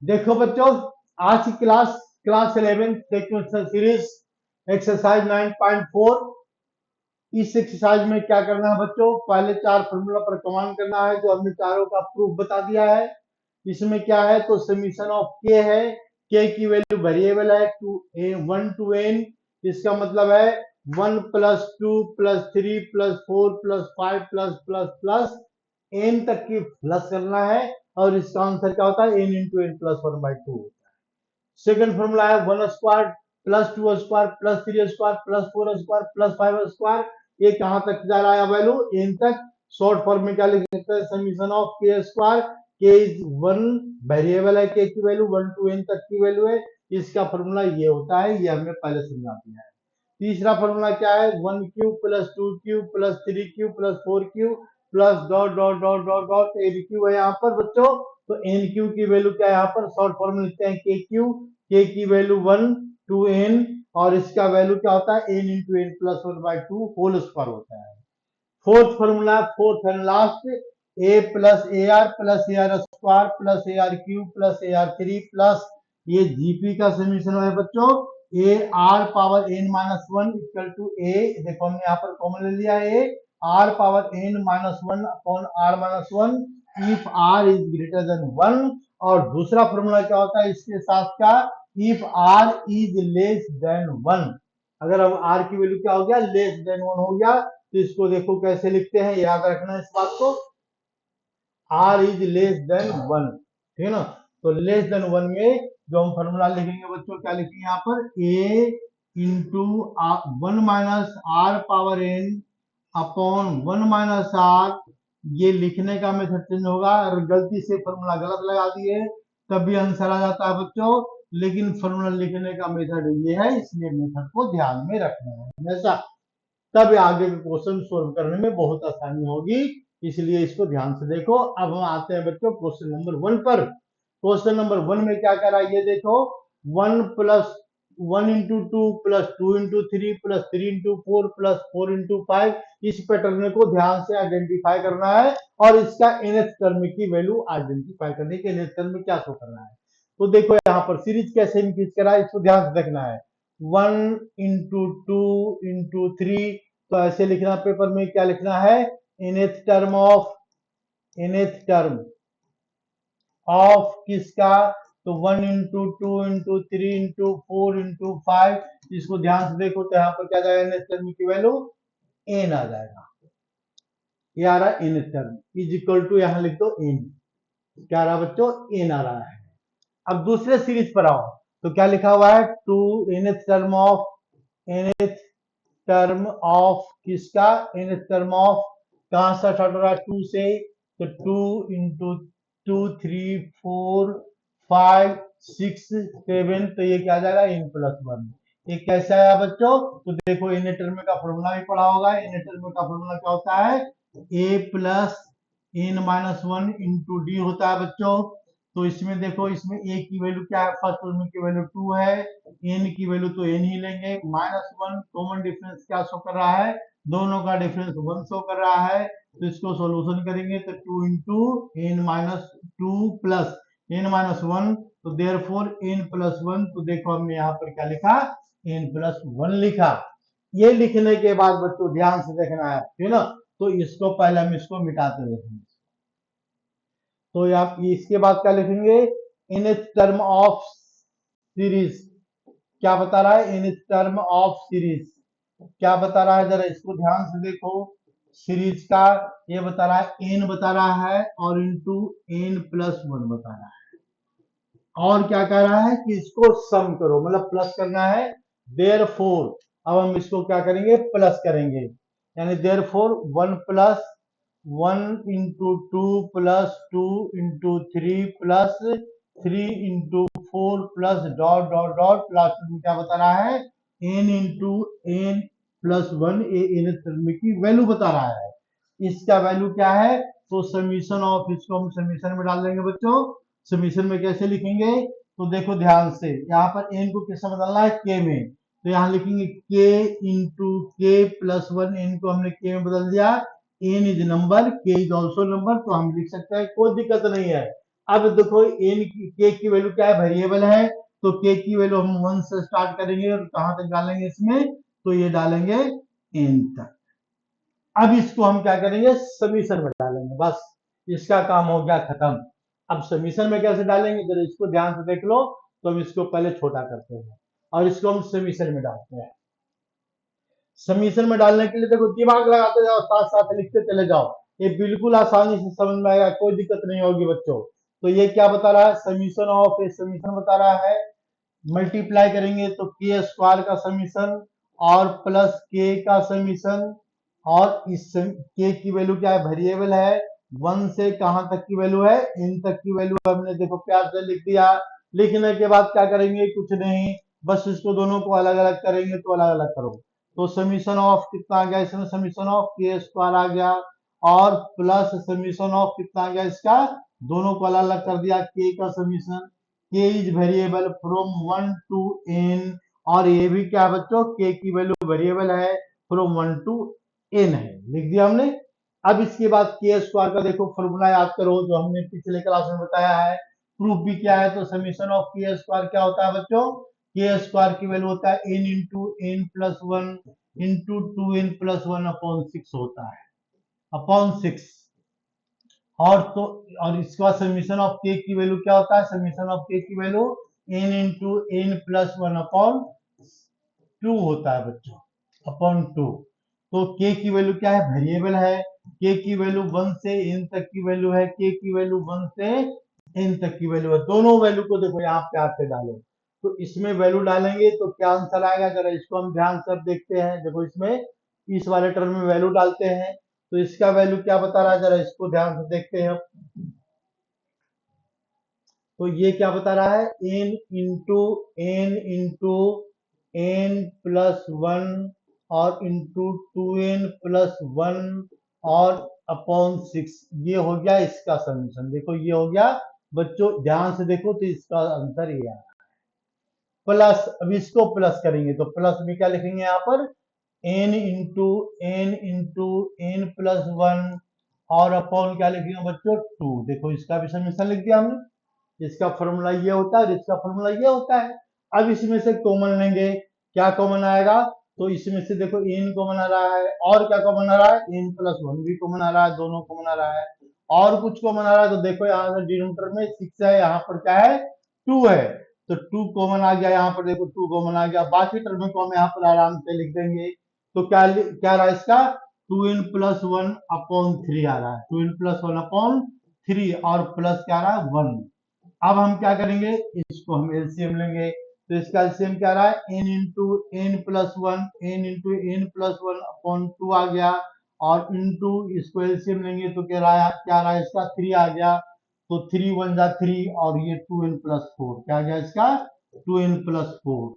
देखो बच्चों, आज की क्लास 11 सेक्वेंशियल सीरीज एक्सरसाइज 9.4। इस एक्सरसाइज में क्या करना है बच्चों, पहले चार फॉर्मूला पर कमांड करना है जो हमने चारों का प्रूफ बता दिया है। इसमें क्या है तो समीशन ऑफ के है, के की वैल्यू वेरिएबल है टू ए 1 टू एन। इसका मतलब है 1 plus 2 plus 3 plus 4 plus 5 plus plus plus n तक की प्लस करना है। और इसका आंसर क्या होता है, एन इंटू एन प्लस 1/2 होता है। सेकंड फॉर्मूला है 1 square plus 2 square plus 3 square plus 4 square plus 5 square. ये कहां तक जा रहा है वैल्यू, एन तक। शॉर्ट फॉर्म में क्या लिख सकते हैं, समीशन ऑफ के स्क्वायर। के इज 1 वेरिएबल है, के की वैल्यू 1 टू एन तक की वैल्यू है। इसका फॉर्मूला ये होता है, ये हमने पहले समझा दिया है। तीसरा फॉर्मूला क्या है, 1 cube plus 2 cube plus 3 cube plus 4 cube plus dot dot dot dot dot n cube है यहाँ पर बच्चों। तो एन क्यू की वैल्यू क्या है यहाँ पर, शॉर्ट फॉर्म में लिखते हैं के क्यू। के की वैल्यू 1 टू एन और इसका वैल्यू क्या होता है, n into n plus 1/2 whole square होता है। Fourth formula, fourth and last, a plus a r square plus a r cube plus a r three plus ये जीपी का समीशन है बच्चों। A r power n minus one equal to a, देखो हमने यहाँ पर कॉमन ले लिया है, r power n minus one upon r minus one if r is greater than one. और दूसरा फॉर्मूला क्या होता है इसके साथ का, if r is less than one. अगर अब आर की वैल्यू क्या हो गया, लेस देन वन हो गया, तो इसको देखो कैसे लिखते हैं, याद रखना इस बात को, r is less than one, ठीक है ना। तो लेस देन वन में जो हम फॉर्मूला लिखेंगे बच्चों, क्या लिखेंगे यहाँ पर, a into 1 minus r power n upon 1 minus r. ये लिखने का मेथड चेंज होगा, अगर गलती से फॉर्मूला गलत लगा दिए तब भी आंसर आ जाता है बच्चों, लेकिन फॉर्मूला लिखने का मेथड ये है, इसलिए मेथड को ध्यान में रखना है हमेशा, तब आगे के क्वेश्चन सोल्व करने में बहुत आसानी होगी। इसलिए इसको ध्यान से देखो। अब हम आते हैं बच्चों क्वेश्चन नंबर 1 पर। क्वेश्चन नंबर 1 में क्या करा, ये देखो, 1 plus 1 into two plus 2 into three plus 3 into four plus 4 into five. इस पैटर्न को ध्यान से आइडेंटिफाई करना है और इसका nth टर्म की वैल्यू आइडेंटिफाई करने के nth टर्म में क्या शो करना है। तो देखो यहाँ पर सीरीज कैसे इंक्रीज करा है, इसको ध्यान से देखना है। 1 इंटू टू इंटू थ्री, तो ऐसे लिखना पेपर में, क्या लिखना है, nth टर्म ऑफ किसका, तो 1 into two into three into four into five. इसको ध्यान से देखो तो यहाँ पर क्या जाएगा, nth टर्म की वैल्यू n आ जाएगा। ये आ रहा है nth term is equal to, यहाँ लिख दो n, क्या आ रहा है बच्चों, n आ रहा है। अब दूसरे सीरीज पर आओ, तो क्या लिखा हुआ है, टू nth टर्म ऑफ किसका, nth टर्म ऑफ, कहां से स्टार्ट हो रहा है, टू से, तो two into two three four five six seven, तो ये क्या आ जाएगा, n प्लस वन। ये कैसे आया बच्चों, तो देखो इन टर्म का फॉर्मूला भी पढ़ा होगा। इन टर्म का फॉर्मूला क्या होता है, a plus n minus one into d होता है बच्चों। तो इसमें देखो, इसमें a की वैल्यू क्या है, फर्स्ट टर्म की वैल्यू 2 है, n की वैल्यू तो n ही लेंगे, माइनस वन कॉमन डिफरेंस क्या शो कर रहा है, दोनों का डिफरेंस 1 शो कर रहा है। तो इसको सॉल्यूशन करेंगे तो 2 into n minus two plus n minus one, तो देयरफॉर n प्लस वन। तो देखो हमने यहाँ पर क्या लिखा, n प्लस वन लिखा। ये लिखने के बाद बच्चों ध्यान से देखना है, ठीक है ना। तो इसको पहले हम इसको मिटाते देखेंगे। तो आप इसके बाद क्या लिखेंगे, इन टर्म ऑफ सीरीज, क्या बता रहा है, इन टर्म ऑफ सीरीज क्या बता रहा है, जरा इसको ध्यान से देखो। सीरीज का ये बता रहा है, एन बता रहा है और इंटू एन प्लस वन बता रहा है, और क्या कह रहा है कि इसको सम करो, मतलब प्लस करना है। देयर फोर, अब हम इसको क्या करेंगे, प्लस करेंगे, यानी therefore one plus one into two plus two into three plus three into four plus dot dot dot, last में क्या बता रहा है, n into n plus one, a n term की वैल्यू बता रहा है। इसका वैल्यू क्या है, तो समीशन ऑफ, इसको हम समीशन में डाल देंगे बच्चों। समीशन में कैसे लिखेंगे, तो देखो ध्यान से, यहाँ पर एन को किससे बदलना है, के में, तो यहाँ लिखेंगे के इंटू के प्लस वन, एन को हमने के में बदल दिया। एन इज नंबर, के इज ऑल्सो नंबर, तो हम लिख सकते हैं, कोई दिक्कत नहीं है। अब देखो एन के की वैल्यू क्या है, वेरिएबल है, तो के की वैल्यू हम 1 से स्टार्ट करेंगे और कहां तक डालेंगे इसमें, तो ये डालेंगे एन तक। अब इसको हम क्या करेंगे, समीशन में डालेंगे, बस इसका काम हो गया खत्म। अब समीशन में कैसे डालेंगे, जरा इसको ध्यान से देख लो। तो हम इसको पहले छोटा करते हैं और इसको हम समीशन में डालते हैं। समीशन में डालने के लिए देखो दिमाग लगाते जाओ, साथ साथ लिखते चले जाओ, ये बिल्कुल आसानी से समझ में आएगा, कोई दिक्कत नहीं होगी बच्चों। तो ये क्या बता रहा है, समीशन ऑफ, ये समीशन बता रहा है, मल्टीप्लाई करेंगे तो के स्क्वायर का समीशन और प्लस के का समीशन, और इस के की वैल्यू क्या है, वेरिएबल है, 1 से कहां तक की वैल्यू है, इन तक की वैल्यू हमने देखो प्यार से लिख दिया। लिखने के बाद क्या करेंगे, कुछ नहीं, बस इसको दोनों को अलग अलग करेंगे, तो अलग अलग करो। तो समीशन ऑफ कितना आ गया इसमें, समीशन ऑफ के स्क्वायर आ गया, और प्लस समीशन ऑफ कितना आ गया इसका, दोनों को अलग अलग कर दिया, के का summation, k is variable from 1 to n, और ये भी क्या है बच्चों, के की वैल्यू वेरिएबल है, फ्रॉम 1 टू n है, लिख दिया हमने। अब इसके बाद के स्क्वायर का देखो फॉर्मूला याद करो, जो हमने पिछले क्लास में बताया है, प्रूफ भी क्या है, तो समीशन ऑफ के स्क्वायर क्या होता है बच्चों, के स्क्वायर की वैल्यू होता है n into n plus one into two n plus one upon 6 होता है, अपॉन 6। और तो और इसका समीशन ऑफ के की वैल्यू क्या होता है, समीशन ऑफ के की value n into n plus one upon 2 होता है बच्चों, अपॉन 2। तो के की वैल्यू क्या है, वेरिएबल है, के की वैल्यू 1 से n तक की वैल्यू है, के की वैल्यू 1 से n तक की वैल्यू है, दोनों वैल्यू को देखो यहाँ पे आते डालो। तो इसमें वैल्यू डालेंगे तो क्या आंसर आएगा, जरा इसको हम ध्यान से देखते हैं। देखो इसमें इस वाले टर्म में वैल्यू डालते हैं, तो इसका वैल्यू क्या बता रहा है, जरा इसको ध्यान से देखते हैं। तो ये क्या बता रहा है, n into n plus one और into two n plus one और अपॉन 6, ये हो गया इसका समीशन। देखो ये हो गया बच्चों, ध्यान से देखो तो इसका आंसर ये आ, प्लस, अब इसको प्लस करेंगे तो प्लस में क्या लिखेंगे यहाँ पर, n into n plus one और अपॉन क्या लिखेंगे बच्चों, 2। देखो इसका भी समीशन लिख दिया हमने, इसका फॉर्मूला ये होता है, इसका फॉर्मूला ये होता है। अब इसमें से कॉमन लेंगे, क्या कॉमन आएगा, तो इसमें से देखो n कॉमन आ रहा है, और क्या कॉमन आ रहा है, n प्लस वन भी कॉमन आ रहा है, दोनों कॉमन आ रहा है, और कुछ कॉमन आ रहा है, तो देखो यहाँ से डिनोमिनेटर में 6 है, यहाँ पर क्या है, 2 है, तो 2 कॉमन आ गया, यहाँ पर देखो 2 कॉमन आ गया, बाकी टर्म को हम यहाँ पर आराम से लिख देंगे। तो क्या क्या रहा इसका, 2n प्लस वन अपॉन 3 आ रहा है, 2n प्लस वन अपॉन 3, और प्लस क्या आ रहा है, 1। अब हम क्या करेंगे, इसको हम एलसीएम लेंगे, तो इसका एलसीएम क्या रहा है, n into n plus one, n into n plus one upon 2 आ गया, और इंटू इसको एलसीएम लेंगे तो क्या रहा है इसका 3 आ गया, तो 3 वन जा 3, और ये 2n प्लस फोर, क्या आ गया इसका 2n प्लस फोर,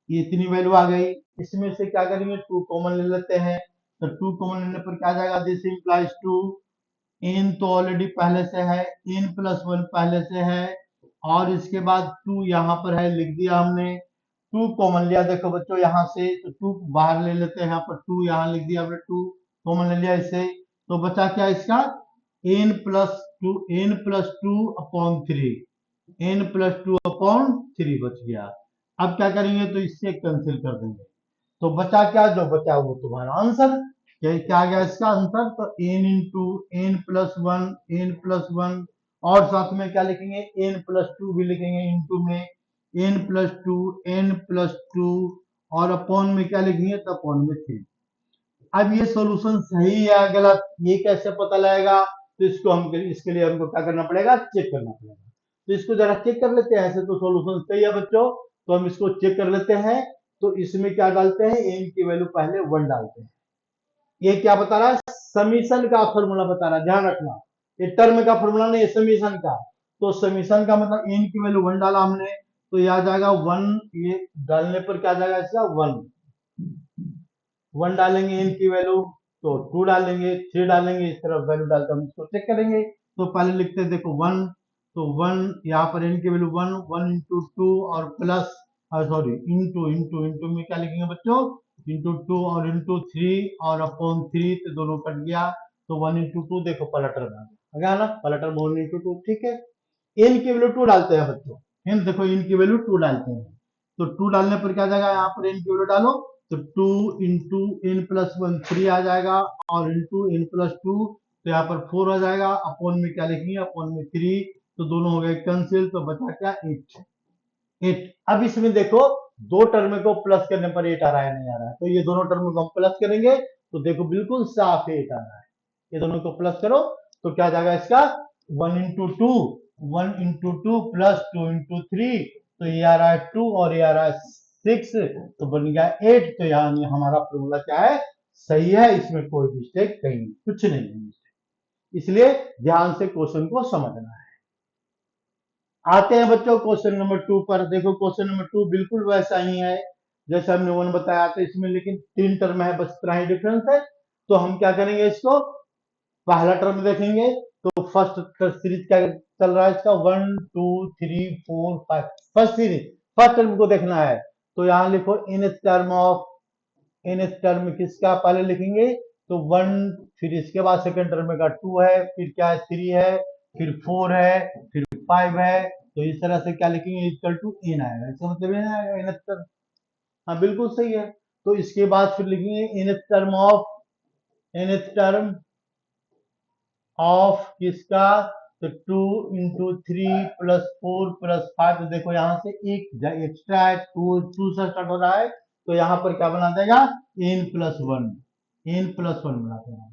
ये इतनी वैल्यू आ गई। इसमें से क्या करेंगे, 2 कॉमन ले लेते हैं, तो 2 कॉमन लेने पर क्या आ जाएगा, दिस इंप्लाइज 2, n तो ऑलरेडी पहले से है, n प्लस वन पहले से है, और इसके बाद 2 यहाँ पर है, लिख दिया हमने, 2 कॉमन लिया, देखो बच्चों यहाँ से, तो 2 बाहर ले लेते हैं, यहाँ पर 2 यहाँ लिख दिया हमने, 2 कॉमन ले लिया इससे, तो बचा क्या इसका, n plus two upon three, n+2/3 बच गया। अब क्या करेंगे, तो इससे कैंसिल कर देंगे, तो बचा क्या, जो बचा वो तुम्हारा आंसर। क्या आ गया इसका आंसर, तो n into n plus one, n+1, और साथ में क्या लिखेंगे, n+2 भी लिखेंगे, इंटू में n+2 और अपॉन में क्या लिखेंगे, तो अपॉन में 3। अब ये सॉल्यूशन सही है या गलत, ये कैसे पता लगेगा, तो इसको हम, इसके लिए हमको क्या करना पड़ेगा, चेक करना पड़ेगा। तो इसको जरा चेक कर लेते हैं, ऐसे तो सॉल्यूशन सही है बच्चों, तो हम इसको चेक कर लेते हैं। तो इसमें क्या डालते हैं, n की वैल्यू पहले 1 डालते हैं। ये क्या बता रहा है, समीशन का फॉर्मूला बता रहा है, ध्यान रखना, ये टर्म का फॉर्मूला नहीं है, समीशन का। तो समीशन का मतलब n की वैल्यू 1 डाला हमने, तो यह आ जाएगा 1, ये डालने पर क्या जाएगा इसका 1 डालेंगे n की वैल्यू, तो 2 डालेंगे, 3 डालेंगे, इस तरह वैल्यू डालकर हम इसको चेक करेंगे। तो पहले लिखते हैं देखो 1, तो 1 यहाँ पर n की वैल्यू 1, 1 इंटू टू और plus, sorry into into into में क्या लिखेंगे बच्चों, इंटू 2 और इंटू 3 और अपॉन 3, तो दोनों कट गया, तो 1 इंटू टू देखो पलटर आ गया ना, पलटर 1 इंटू टू, ठीक है। n की वैल्यू 2 डालते हैं बच्चों, n देखो n की वैल्यू 2 डालते हैं, तो 2 डालने पर क्या जाएगा, यहाँ पर n की वैल्यू डालो तो 2 इंटू n प्लस वन 3 आ जाएगा, और इंटू n प्लस टू तो यहाँ पर 4 आ जाएगा, अपॉन में क्या लिखेंगे, अपॉन में 3, तो दोनों हो गए कैंसिल, तो बचा क्या 8। अब इसमें देखो दो टर्म को प्लस करने पर 8 आ रहा है, नहीं आ रहा है, तो ये दोनों टर्म को हम प्लस करेंगे तो देखो बिल्कुल साफ 8 आ रहा है, ये दोनों को प्लस करो तो क्या जाएगा इसका 1 इंटू टू प्लस 2 इंटू 3, तो ये आ रहा है 2 और ये आ रहा है 6, तो बन गया 8। तो यहाँ हमारा फॉर्मूला क्या है, सही है, इसमें कोई मिस्टेक कहीं कुछ नहीं है, इसलिए ध्यान से क्वेश्चन को समझना है। आते हैं बच्चों क्वेश्चन नंबर 2 पर। देखो क्वेश्चन नंबर 2 बिल्कुल वैसा ही है जैसे हमने 1 बताया था, इसमें लेकिन 3 टर्म है, बस इतना ही डिफरेंस है। तो हम क्या करेंगे, इसको पहला टर्म देखेंगे, तो फर्स्ट सीरीज क्या चल रहा है इसका 1 2 3 4 5, फर्स्ट सीरीज, फर्स्ट टर्म को देखना है, तो यहाँ लिखो nth टर्म किसका पहले लिखेंगे, तो 1, फिर इसके बाद सेकंड टर्म का 2 है, फिर क्या है 3 है, फिर 4 है, फिर 5 है, तो इस तरह से क्या लिखेंगे, इक्वल टू n आएगा, इसका मतलब n आएगा nth टर्म। हाँ बिल्कुल सही है। तो इसके बाद फिर लिखेंगे nth टर्म ऑफ किसका, तो 2 इंटू 3 प्लस 4 प्लस 5, तो देखो यहाँ से एक एक्स्ट्रा है, 2 से स्टार्ट हो रहा है, तो यहाँ पर क्या बना देगा n+1 बना देगा।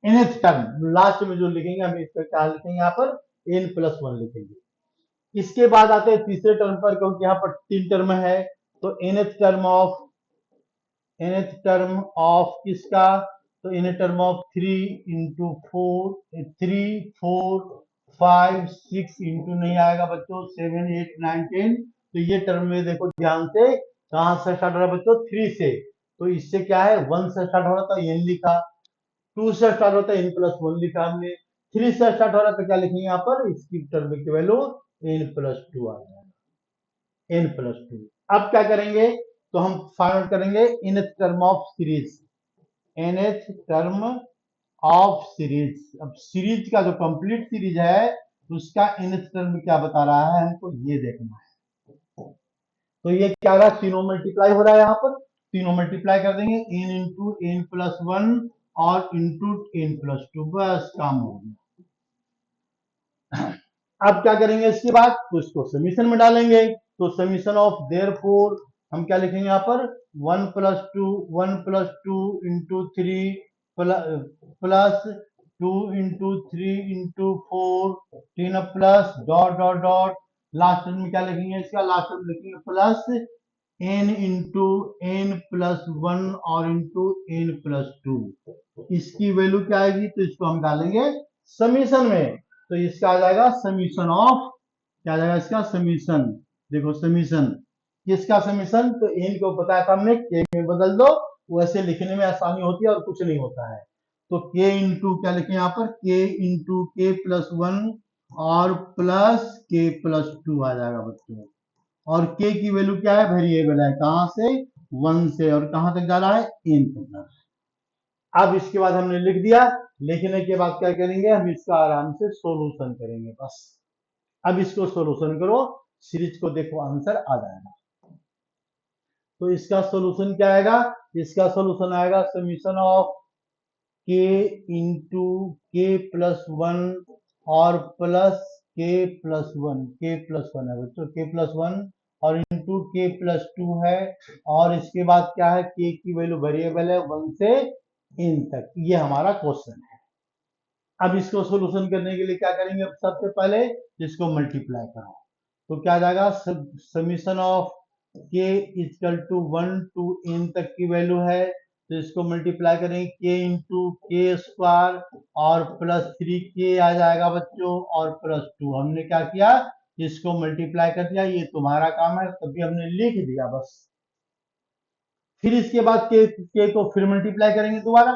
nth टर्म लास्ट में जो लिखेंगे हम इसका क्या लिखेंगे, यहाँ पर n+1 लिखेंगे। इसके बाद आते हैं तीसरे टर्म पर, क्योंकि यहाँ पर 3 टर्म है, तो nth टर्म ऑफ किसका, तो in term of 3 into 4 3 4 5 6 into नहीं आएगा बच्चों 7 8 9 10, तो ये टर्म में देखो ध्यान से कहां से स्टार्ट हो रहा है बच्चों 3 से, तो इससे क्या है 1 से स्टार्ट हो रहा था n लिखा, 2 से स्टार्ट होता है n+1 लिखा हमने, 3 से स्टार्ट हो रहा था क्या लिखेंगे यहाँ पर, इसकी टर्म की वैल्यू n+2 आ जाएगा, n+2। अब क्या करेंगे, तो हम फाइंड आउट करेंगे nth term of series, nth term of series. अब सीरीज का जो कंप्लीट सीरीज है उसका nth टर्म क्या बता रहा है हमको ये देखना है, तो ये क्या रहा, तीनों मल्टीप्लाई हो रहा है, यहाँ पर तीनों मल्टीप्लाई कर देंगे, n इंटू n+1 और इंटू n+2, बस काम हो गया। अब क्या करेंगे इसके बाद, तो इसको समीशन में डालेंगे, तो समीशन ऑफ देयरफॉर हम क्या लिखेंगे यहाँ पर 1+2 इंटू 3 प्लस 2 इंटू 3 इंटू 4 तीन plus dot dot dot, last में क्या लिखेंगे, इसका लास्ट में लिखेंगे प्लस n इंटू n+1 और इंटू n+2, इसकी वैल्यू क्या आएगी, तो इसको हम डालेंगे समीशन में, तो इसका आ जाएगा समीशन ऑफ, क्या आ जाएगा इसका समीशन, देखो समीशन किसका समीशन, तो n को बताया था हमने k में बदल दो, वैसे लिखने में आसानी होती है और कुछ नहीं होता है, तो k इंटू क्या लिखे यहाँ पर k इंटू k+1 और प्लस k+2 आ जाएगा बच्चों, और k की वैल्यू क्या है, वेरिएबल है, कहां से 1 से, और कहां तक जा रहा है n तक जा रहा है। अब इसके बाद हमने लिख दिया, लिखने के बाद क्या करेंगे, हम इसका आराम से सॉल्यूशन करेंगे बस। अब इसको सॉल्यूशन करो, सीरीज को देखो आंसर आ जाएगा, तो इसका सॉल्यूशन क्या आएगा, इसका सॉल्यूशन आएगा summation of k into k+1 और प्लस k+1 है बच्चों, k+1 और इंटू k+2 है, और इसके बाद क्या है k की वैल्यू वेरिएबल है 1 से n तक, ये हमारा क्वेश्चन है। अब इसको सॉल्यूशन करने के लिए क्या करेंगे, सबसे पहले इसको मल्टीप्लाई करो, तो क्या आ जाएगा summation of k equal to 1 to n तक की वैल्यू है, तो इसको मल्टीप्लाई करेंगे k इंटू k² और प्लस 3k आ जाएगा बच्चों, और +2 हमने क्या किया, इसको मल्टीप्लाई कर दिया, ये तुम्हारा काम है, तभी हमने लिख दिया बस। फिर इसके बाद k को फिर मल्टीप्लाई करेंगे दोबारा,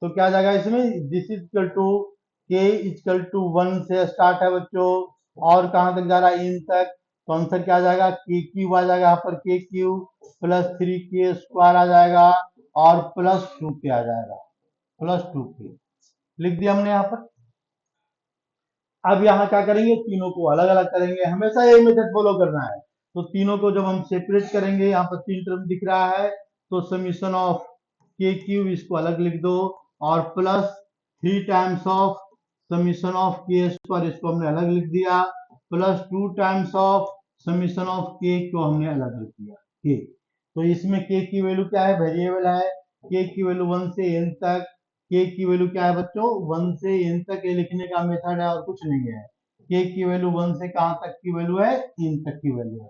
तो क्या आ जाएगा इसमें, this is equal to k equal to 1 से स्टार्ट है बच्चों, और कहां तक जा रहा है n तक, तो आंसर क्या आ जाएगा k³ आ जाएगा, यहाँ पर k³ प्लस 3k² आ जाएगा, और +2k आ जाएगा, +2k लिख दिया हमने यहाँ पर। अब यहाँ क्या करेंगे, तीनों को अलग अलग करेंगे, हमेशा यही मेथड फॉलो करना है। तो तीनों को जब हम सेपरेट करेंगे, यहाँ पर तीन टर्म दिख रहा है, तो समीशन ऑफ के क्यूब इसको अलग लिख दो, और plus 3 times of summation of k square इसको हमने अलग लिख दिया, plus 2 times of summation of के को हमने अलग लिख दिया के। तो इसमें के की वैल्यू क्या है, वेरिएबल है, के की वैल्यू 1 से n तक, के की वैल्यू क्या है बच्चों, 1 से n तक ये लिखने का मेथड है और कुछ नहीं है। के की वैल्यू 1 से कहां तक की वैल्यू है, n तक की वैल्यू है।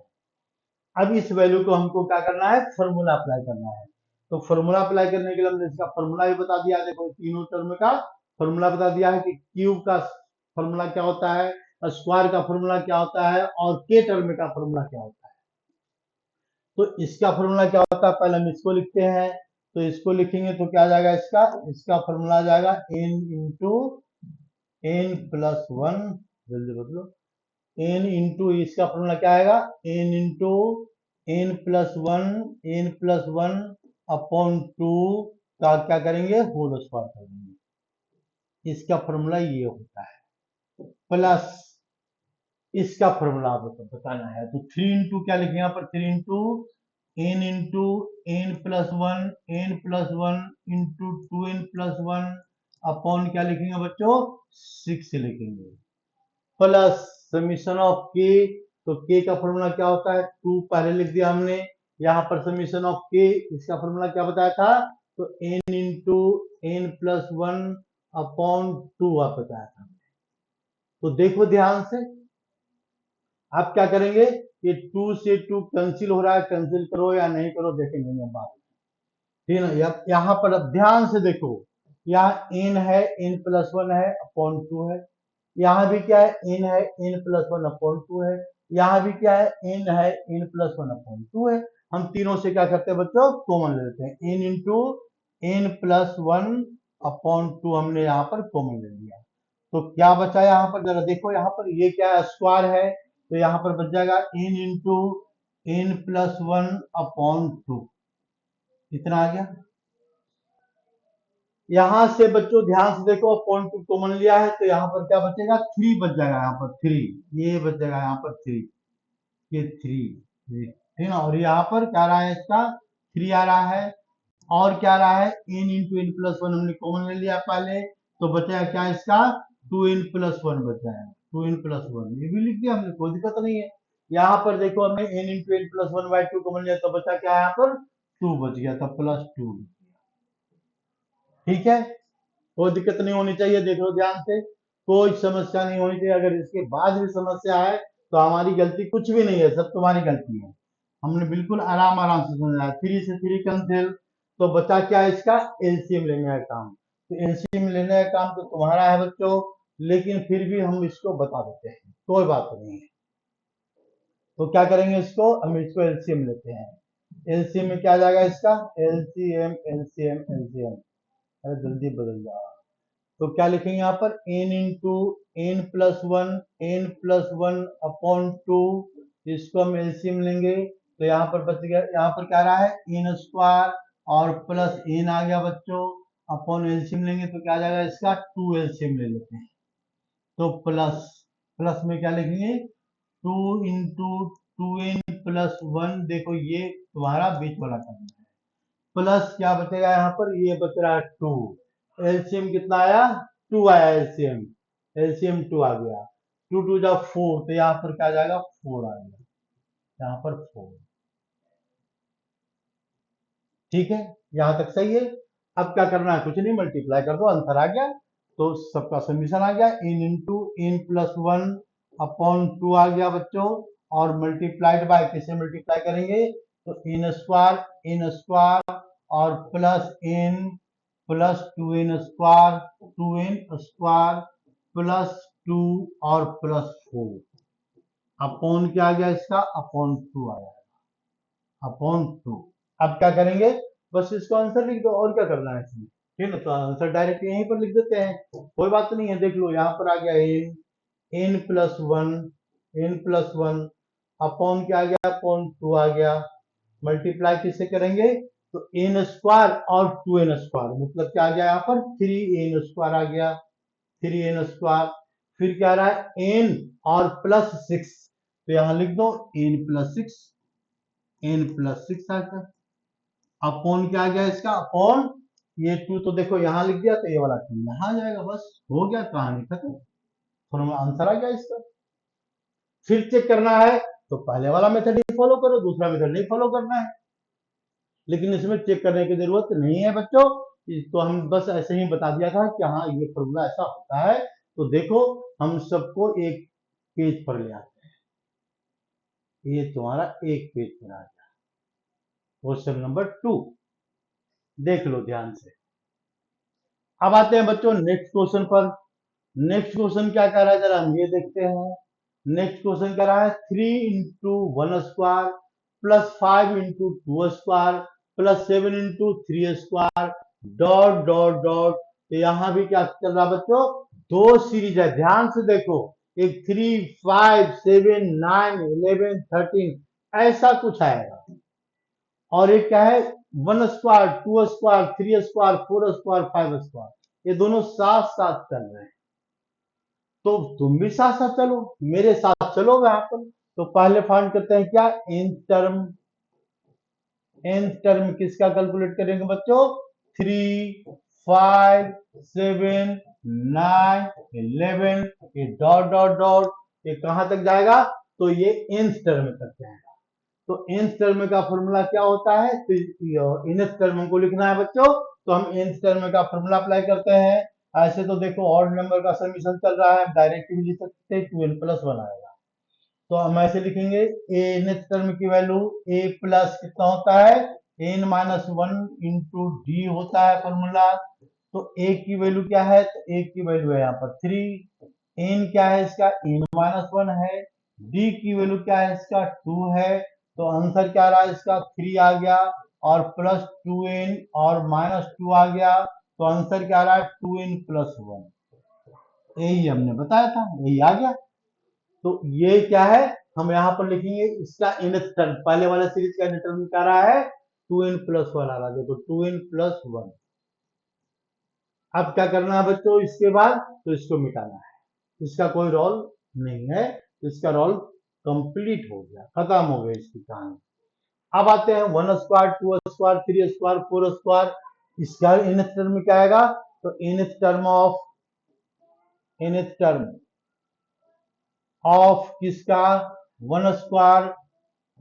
अब इस वैल्यू को हमको क्या करना है, फॉर्मूला अप्लाई करना है। तो फॉर्मूला अप्लाई करने के लिए हमने इसका फॉर्मूला भी बता दिया, देखो तीनों टर्म का फॉर्मूला बता दिया है कि क्यूब का फॉर्मूला क्या होता है, स्क्वायर का फॉर्मूला क्या होता है, और के टर्म का फॉर्मूला क्या होता है। तो इसका फॉर्मूला क्या होता है, पहले हम इसको लिखते हैं। तो इसको लिखेंगे तो क्या आ जाएगा, इसका इसका फॉर्मूला आ जाएगा n into n plus one, जल्दी बदलो, n इंटू इसका फॉर्मूला क्या आएगा, n into n plus one upon two का क्या करेंगे, होल स्क्वायर कर देंगे। इसका फॉर्मूला ये होता है, प्लस इसका फॉर्मूला आपको बताना है। तो 3 इंटू क्या लिखेंगे यहाँ पर, 3 into n plus one into 2n plus one upon क्या लिखेंगे बच्चों, 6 लिखेंगे, प्लस समीशन ऑफ के। तो के का फॉर्मूला क्या होता है, 2 पहले लिख दिया हमने, यहाँ पर समीशन ऑफ के इसका फॉर्मूला क्या बताया था, तो n into n plus one upon 2 आप बताया था। तो देखो ध्यान से, आप क्या करेंगे, ये 2 से 2 कैंसिल हो रहा है, कैंसिल करो या नहीं करो देखेंगे हम बात, ठीक है ना। यहाँ पर अब ध्यान से देखो, यहाँ n है, n प्लस वन है अपॉन 2 है, यहाँ भी क्या है, n है, n प्लस वन अपॉन 2 है, यहाँ भी क्या है, n है, n प्लस वन अपॉन 2 है। हम तीनों से क्या करते हैं बच्चों, कॉमन ले लेते हैं, n into n plus one upon 2 हमने यहाँ पर कॉमन ले लिया। तो क्या बचा यहाँ पर, जरा देखो, यहाँ पर ये क्या है, स्क्वायर है, तो यहाँ पर बच जाएगा n into n plus one upon 2, इतना आ गया। यहां से बच्चों ध्यान से देखो, अपॉन 2 कॉमन लिया है, तो यहाँ पर क्या बचेगा, 3 बच जाएगा, यहाँ पर 3, ये बच जाएगा यहाँ पर 3, ये 3, ठीक ना। और यहाँ पर क्या रहा है, इसका 3 आ रहा है, और क्या रहा है, n into n plus one हमने कॉमन ले लिया पहले, तो बचा क्या इसका, 2n प्लस वन बचा है, 2n प्लस वन ये भी लिख दिया हमने, कोई दिक्कत नहीं है। यहाँ पर देखो हमने n into n plus one by 2 common लिया, तो बचा क्या है, यहाँ पर 2 बच गया था, प्लस 2, ठीक है। कोई दिक्कत नहीं होनी चाहिए, देख लो ध्यान से, कोई समस्या नहीं होनी चाहिए। अगर इसके बाद भी समस्या है तो हमारी गलती कुछ भी नहीं है, सब तुम्हारी गलती है। हमने बिल्कुल आराम आराम से समझाया, 3 से 3 कैंसिल, तो बचा क्या है इसका, एलसीएम लेने का काम। तो एलसीएम लेने का काम तो तुम्हारा है बच्चों, लेकिन फिर भी हम इसको बता देते हैं, कोई बात नहीं है। तो क्या करेंगे, इसको हम इसको एलसीएम लेते हैं। एलसीएम में क्या आ जाएगा इसका, एलसीएम एलसीएम एलसीएम, अरे जल्दी बदल जाओ। तो क्या लिखेंगे यहाँ पर, n into n plus one upon two, इसको हम एलसीएम लेंगे, तो यहाँ पर बच गया, यहाँ पर क्या रहा है, एन स्क्वायर और प्लस एन आ गया बच्चों, अपॉन एलसीएम लेंगे तो क्या आ जाएगा इसका, 2 एलसीएम ले लेते हैं। तो प्लस प्लस में क्या लिखेंगे, 2 इंटू 2n प्लस वन, देखो ये तुम्हारा बीच वाला टर्म है, प्लस क्या बचेगा यहाँ पर, ये बच रहा है 2, एलसीएम कितना आया, 2 आया एलसीएम, एलसीएम 2 आ गया, 2 टू जा 4, तो यहाँ पर क्या आ जाएगा, 4 आ गया, यहाँ पर 4, ठीक है, यहाँ तक सही है। अब क्या करना है, कुछ नहीं, मल्टीप्लाई कर दो, आंसर आ गया। तो सबका समीशन आ गया, n into n plus one upon 2 आ गया बच्चों, और मल्टीप्लाइड बाय, किसे मल्टीप्लाई करेंगे, तो एन स्क्वायर और प्लस 2n स्क्वायर प्लस 2 और प्लस 4, अपॉन क्या आ गया इसका, अपॉन 2 आया, अपॉन 2। अब क्या करेंगे, बस इसको आंसर लिख दो, और क्या करना है इसमें, ठीक है। तो आंसर डायरेक्ट यहीं पर लिख देते हैं, कोई बात नहीं है। देख लो यहाँ पर आ गया एन प्लस वन अपॉन क्या आ गया, अपॉन 2 आ गया, मल्टीप्लाई किससे करेंगे, तो एन स्क्वायर और 2n स्क्वायर, मतलब क्या आ गया यहाँ पर, 3n स्क्वायर आ गया, 3n स्क्वायर। फिर क्या रहा है n और +6, तो यहां लिख दो n+6, n+6 आकर अपॉन क्या आ गया इसका अपॉन ये 2 तो देखो यहां लिख दिया, तो ये वाला 2 यहां आ जाएगा, बस हो गया, कहानी खत्म, फॉर्मूला आंसर आ गया इसका। फिर चेक करना है तो पहले वाला मेथड ही फॉलो करो, दूसरा मेथड नहीं फॉलो करना है, लेकिन इसमें चेक करने की जरूरत नहीं है बच्चों, तो हम बस ऐसे ही बता दिया था कि हाँ ये फॉर्मूला ऐसा होता है। तो देखो हम सबको एक पेज पर ले आते हैं, ये तुम्हारा एक पेज पर आ गया, क्वेश्चन नंबर 2, देख लो ध्यान से। अब आते हैं बच्चों नेक्स्ट क्वेश्चन पर। नेक्स्ट क्वेश्चन क्या कह रहा है जरा हम ये देखते हैं। नेक्स्ट क्वेश्चन कह रहा है 3 × 1² +5 × 2² +7 × 3² डॉट डॉट डॉट। तो यहां भी क्या चल रहा है बच्चों, दो सीरीज है, ध्यान से देखो, एक 3, 5, 7, 9, 11, 13 ऐसा कुछ आएगा, और एक क्या है 1², 2², 3², 4², 5², ये दोनों साथ साथ चल रहे हैं। तो तुम भी साथ साथ चलो, मेरे साथ चलो यहाँ पर। तो पहले फाइंड करते हैं क्या nth टर्म, nth टर्म किसका कैलकुलेट करेंगे बच्चों, 3, 5, 7, 9, 11, ये डॉट डॉट डॉट, ये कहां तक जाएगा, तो ये nth टर्म तक जाएगा। तो nth टर्म का फॉर्मूला क्या होता है, तो nth टर्म को लिखना है बच्चों, तो हम nth टर्म का फॉर्मूला अप्लाई करते हैं। ऐसे तो देखो ऑड नंबर का समीशन चल रहा है, डायरेक्ट भी लिख सकते हैं, 2n+1 आएगा। तो हम ऐसे लिखेंगे nth टर्म की वैल्यू a प्लस कितना होता है, n-1 इंटू डी होता है फॉर्मूला। तो a की वैल्यू क्या है, तो a की वैल्यू है यहाँ पर 3, n क्या है इसका n-1 है, d की वैल्यू क्या है इसका 2 है, तो आंसर क्या रहा इसका 3 आ गया, और +2n और -2 आ गया, तो आंसर क्या रहा है 2n+1, यही हमने बताया था, यही आ गया। तो ये क्या है, हम यहाँ पर लिखेंगे इसका nth टर्म, पहले वाला सीरीज का nth टर्म क्या रहा है 2n+1 आ रहा है, देखो 2n+1। अब क्या करना है बच्चों इसके बाद, तो इसको मिटाना है, इसका कोई रोल नहीं है, इसका रोल कंप्लीट हो गया, खत्म हो गया इसकी कहानी। अब आते हैं 1², 2², 3², 4², इसका nth टर्म क्या आएगा, तो nth टर्म ऑफ किसका 1²,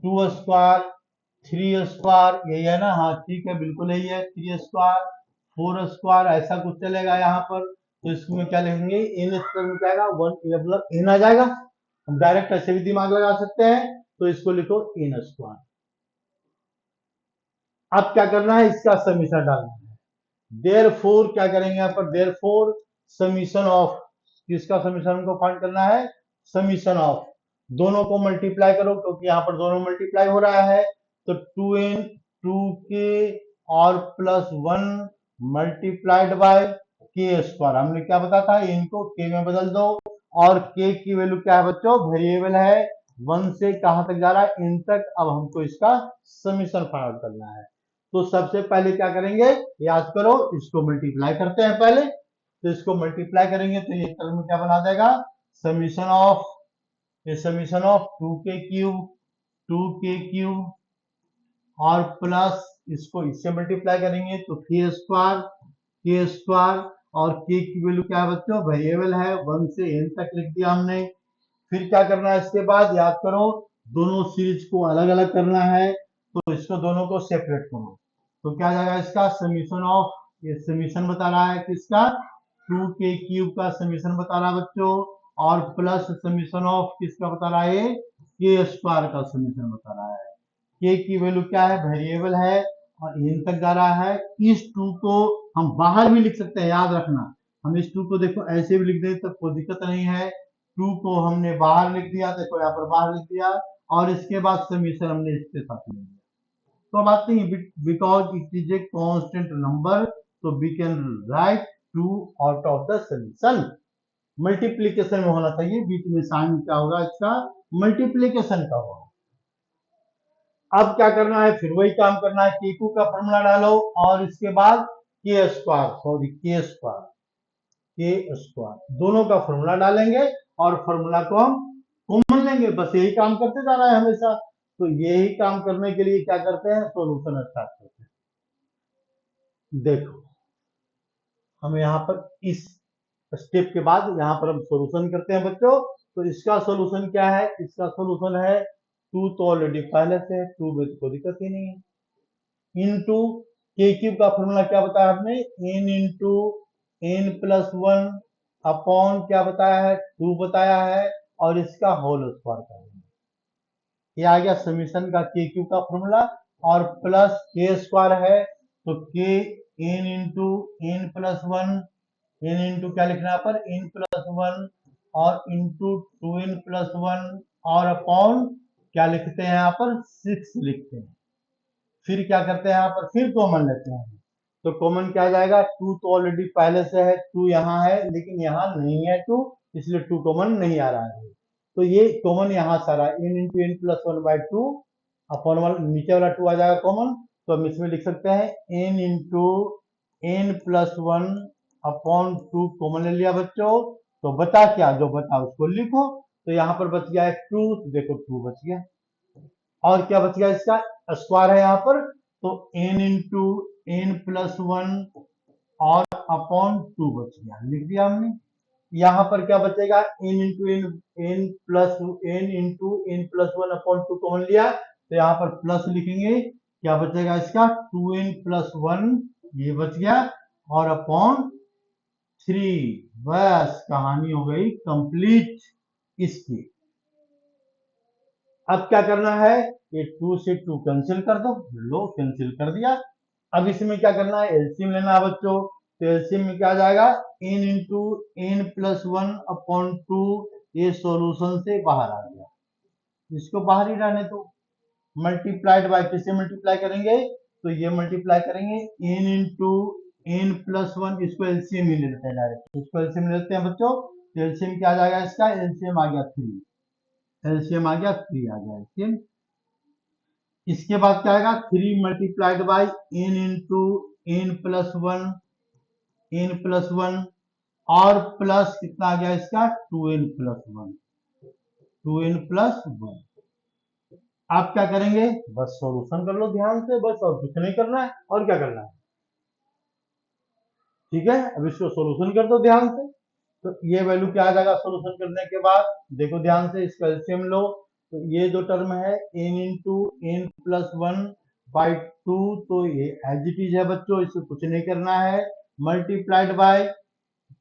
2², 3², यही है ना, हाँ ठीक है बिल्कुल यही है, 3², 4², ऐसा कुछ चलेगा यहाँ पर। तो इसमें क्या लिखेंगे nth टर्म क्या आएगा 1, मतलब n आ जाएगा, हम डायरेक्ट ऐसे भी दिमाग लगा सकते हैं, तो इसको लिखो n²। अब क्या करना है, इसका समीशन डालना है, देयरफॉर क्या करेंगे यहाँ पर, देयरफॉर समीशन ऑफ, किसका समीशन हमको फाइंड करना है, समीशन ऑफ, दोनों को मल्टीप्लाई करो, क्योंकि यहाँ पर दोनों मल्टीप्लाई हो रहा है, तो 2n 2k और +1 मल्टीप्लाइड बाय k², हमने क्या बताया था, इनको k में बदल दो, और k की वैल्यू क्या है बच्चों, वेरिएबल है, 1 से कहां तक जा रहा है, n तक। अब हमको इसका समीशन फाइंड आउट करना है, तो सबसे पहले क्या करेंगे, याद करो, इसको मल्टीप्लाई करते हैं पहले, तो इसको मल्टीप्लाई करेंगे तो ये टर्म क्या बना देगा, समीशन ऑफ, ये समीशन ऑफ 2k³ और प्लस इसको इससे मल्टीप्लाई करेंगे तो k² और k की वैल्यू क्या है बच्चों, वेरिएबल है, 1 से n तक लिख दिया हमने। फिर क्या करना है इसके बाद, याद करो, दोनों सीरीज को अलग अलग करना है, तो इसको दोनों को सेपरेट करो, तो क्या जाएगा इसका समीशन ऑफ, ये समीशन बता रहा है किसका 2k³ का समीशन बता रहा है बच्चों, और प्लस समीशन ऑफ किसका बता रहा है, k² का समीशन बता रहा है। k की वैल्यू क्या है, वेरिएबल है, और n तक जा रहा है। इस 2 को हम बाहर भी लिख सकते हैं, याद रखना, हम इस 2 को देखो ऐसे भी लिख दें तो कोई दिक्कत नहीं है, 2 को हमने बाहर लिख दिया, देखो यहाँ पर बाहर लिख दिया, और इसके बाद समीशन हमने इसके साथ लिख दिया। तो अब आते हैं because it is a constant number, तो we can write 2 out of the summation, multiplication में होना चाहिए, बीच में साइन क्या होगा इसका, मल्टीप्लीकेशन का होगा। अब क्या करना है, फिर वही काम करना है, k2 का फॉर्मूला डालो, और इसके बाद k², सॉरी k², के स्क्वायर, दोनों का फॉर्मूला डालेंगे और फॉर्मूला को हम कॉमन लेंगे। बस यही काम करते जाना है हमेशा। तो यही काम करने के लिए क्या करते हैं, सोल्यूशन स्टार्ट करते हैं। देखो हम यहाँ पर इस स्टेप के बाद यहाँ पर हम सॉल्यूशन करते हैं बच्चों। तो इसका सॉल्यूशन क्या है, इसका सॉल्यूशन है 2 तो ऑलरेडी पहले से है, 2 में तो कोई दिक्कत ही नहीं है। इनटू के क्यूब का फॉर्मूला क्या बताया आपने, n into n plus one upon क्या बताया है, 2 बताया है, और इसका होल स्क्वायर करेंगे। ये आ गया समीशन का के क्यूब का फॉर्मूला, और प्लस के स्क्वायर है तो के n into n plus one, n into क्या लिखना है पर n प्लस वन, और इंटू 2n प्लस वन, और अपॉन क्या लिखते हैं यहाँ पर 6 लिखते हैं। फिर क्या करते हैं यहाँ पर, फिर कॉमन लेते हैं। तो कॉमन क्या आ जाएगा, 2 तो ऑलरेडी पहले से है, 2 यहाँ है लेकिन यहाँ नहीं है 2, इसलिए 2 कॉमन नहीं आ रहा है। तो ये कॉमन यहाँ से आ रहा है, n into n plus one by two upon वाला नीचे वाला 2 आ जाएगा कॉमन। तो हम इसमें लिख सकते हैं n into n plus one upon 2 common ले लिया बच्चों। तो बचा क्या, जो बचा उसको लिखो। तो यहाँ पर बच गया 2, तो देखो 2 बच गया, और क्या बच गया, इसका स्क्वायर है यहाँ पर, तो n into n plus one और अपॉन 2 बच गया, लिख दिया हमने। यहाँ पर क्या बचेगा, n into n plus n into n plus one upon 2 common लिया, तो यहाँ पर प्लस लिखेंगे, क्या बचेगा इसका 2n प्लस वन, ये बच गया, और अपॉन 3। बस कहानी हो गई कंप्लीट इसकी। अब क्या करना है, ये 2 से 2 कैंसिल कर दो, लो कैंसिल कर दिया। अब इसमें क्या करना है, एलसीएम लेना है बच्चों। तो एलसीएम में क्या आ जाएगा, n into n plus one upon two, ये सॉल्यूशन से बाहर आ गया, इसको बाहर ही रहने दो। मल्टीप्लाइड बाय, किससे मल्टीप्लाई करेंगे, तो ये मल्टीप्लाई करेंगे n into n plus one, इसको एलसीएम ही ले लेते हैं डायरेक्ट, इसको एलसीएम ले लेते हैं बच्चों। तो एलसीएम क्या आ जाएगा इसका, एलसीएम आ गया 3, एलसीएम आ गया 3 आ गया एलसीएम। इसके बाद क्या आएगा, 3 multiplied by n into n plus one, n plus one, और प्लस कितना आ गया इसका 2n plus one, 2n plus one. आप क्या करेंगे, बस सॉल्यूशन कर लो ध्यान से, बस और कुछ नहीं करना है, और क्या करना है, ठीक है। अब इसको सॉल्यूशन कर दो ध्यान से। तो ये वैल्यू क्या आ जाएगा सॉल्यूशन करने के बाद, देखो ध्यान से, इसका एलसीएम लो। तो ये जो टर्म है n into n plus one by two, तो ये एज इट इज है बच्चों, इसको कुछ नहीं करना है। मल्टीप्लाइड बाय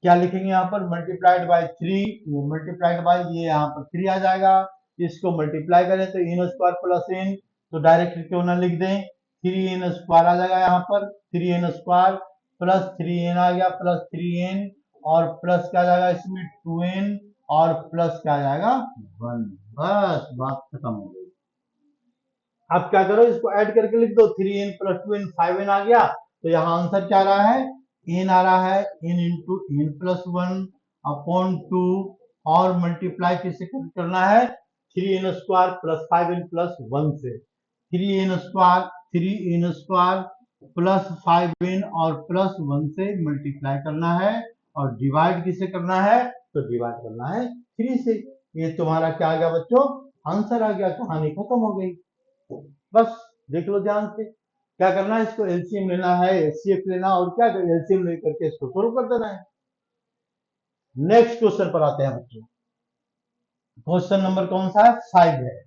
क्या लिखेंगे यहाँ पर, मल्टीप्लाइड बाय 3, ये मल्टीप्लाइड बाय ये यहाँ पर 3 आ जाएगा। इसको मल्टीप्लाई करें तो n स्क्वायर प्लस n, तो डायरेक्ट क्यों ना लिख दें, 3n स्क्वायर आ जाएगा यहाँ पर, 3n स्क्वायर प्लस 3n आ गया, प्लस 3n, और प्लस क्या आ जाएगा इसमें 2n, और प्लस क्या आ जाएगा 1। बस बात खत्म हो गई। अब क्या करो, इसको ऐड करके लिख दो, 3n प्लस 2n 5n आ गया। तो यहाँ आंसर क्या आ रहा है, n आ रहा है, n into n plus one upon two, और मल्टीप्लाई किससे करना है, 3n square plus 5n plus one से, 3n square, 3n square plus 5n और प्लस वन से मल्टीप्लाई करना है, और डिवाइड किससे करना है, तो डिवाइड करना है 3 से। ये तुम्हारा क्या आ गया बच्चों, आंसर आ गया, कहानी खत्म हो गई। बस देख लो ध्यान से, क्या करना है, इसको एलसीएम लेना है, एचसीएफ लेना, और क्या एलसीएम लेकर के इसको सोल्व कर देना है। नेक्स्ट क्वेश्चन पर आते हैं बच्चों। क्वेश्चन नंबर कौन सा है, 5 है,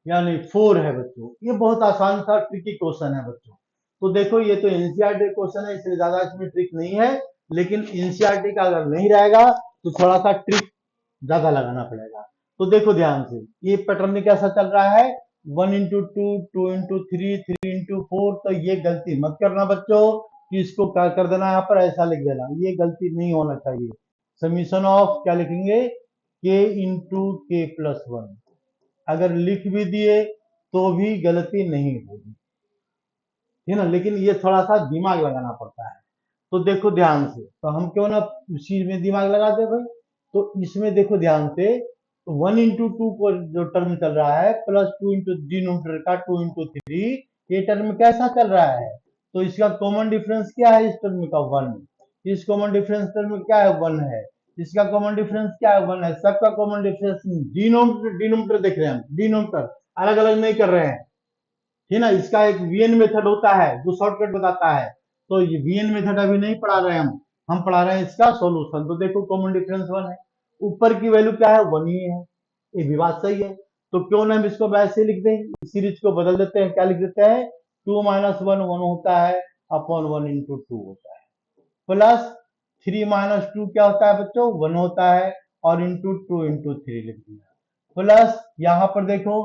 यानी 4 है बच्चों। ये बहुत आसान सा ट्रिकी क्वेश्चन है बच्चों। तो देखो ये तो एनसीईआरटी क्वेश्चन है, इसलिए ज्यादा इसमें ट्रिक नहीं है, लेकिन एनसीईआरटी का अगर नहीं रहेगा तो थोड़ा सा ट्रिक ज्यादा लगाना पड़ेगा। तो देखो ध्यान से, ये पैटर्न में कैसा चल रहा है, 1 into two, 2 into three, 3 into four. तो ये गलती मत करना बच्चों कि इसको क्या कर देना, यहाँ पर ऐसा लिख देना, ये गलती नहीं होना चाहिए। समीशन ऑफ क्या लिखेंगे, के इंटू के प्लस वन, अगर लिख भी दिए तो भी गलती नहीं होगी, है ना, लेकिन ये थोड़ा सा दिमाग लगाना पड़ता है। तो देखो ध्यान से, तो हम क्यों ना उसी में दिमाग लगा दे भाई। तो इसमें देखो ध्यान से, 1 इंटू टू को जो टर्म चल रहा है, प्लस 2 इंटू डिनोमिनेटर का 2 इंटू थ्री, ये टर्म कैसा चल रहा है, तो इसका कॉमन डिफरेंस क्या है इस टर्म का, 1। इस कॉमन डिफरेंस टर्म में क्या है, 1 है। इसका कॉमन डिफरेंस क्या है, 1 है। सबका कॉमन डिफरेंस डिनोमिनेटर देख रहे हैं हम, डिनोमिनेटर अलग अलग नहीं कर रहे हैं, ठीक ना। इसका एक वीएन मेथड होता है जो शॉर्टकट बताता है, तो ये वीएन मेथड अभी नहीं पढ़ा रहे हैं हम पढ़ा रहे हैं इसका सॉल्यूशन। तो देखो कॉमन डिफरेंस 1 है, ऊपर की वैल्यू क्या है, 1 ही है, ये भी बात सही है। तो क्यों ना हम इसको वैसे लिख दें, सीरीज को बदल देते हैं, क्या लिख देते हैं, 2 माइनस 1 1 होता है अपॉन 1 इंटू 2 होता है, प्लस 3 माइनस 2 क्या होता है बच्चों, 1 होता है, और इंटू 2 इंटू 3 लिख दिया, प्लस यहाँ पर देखो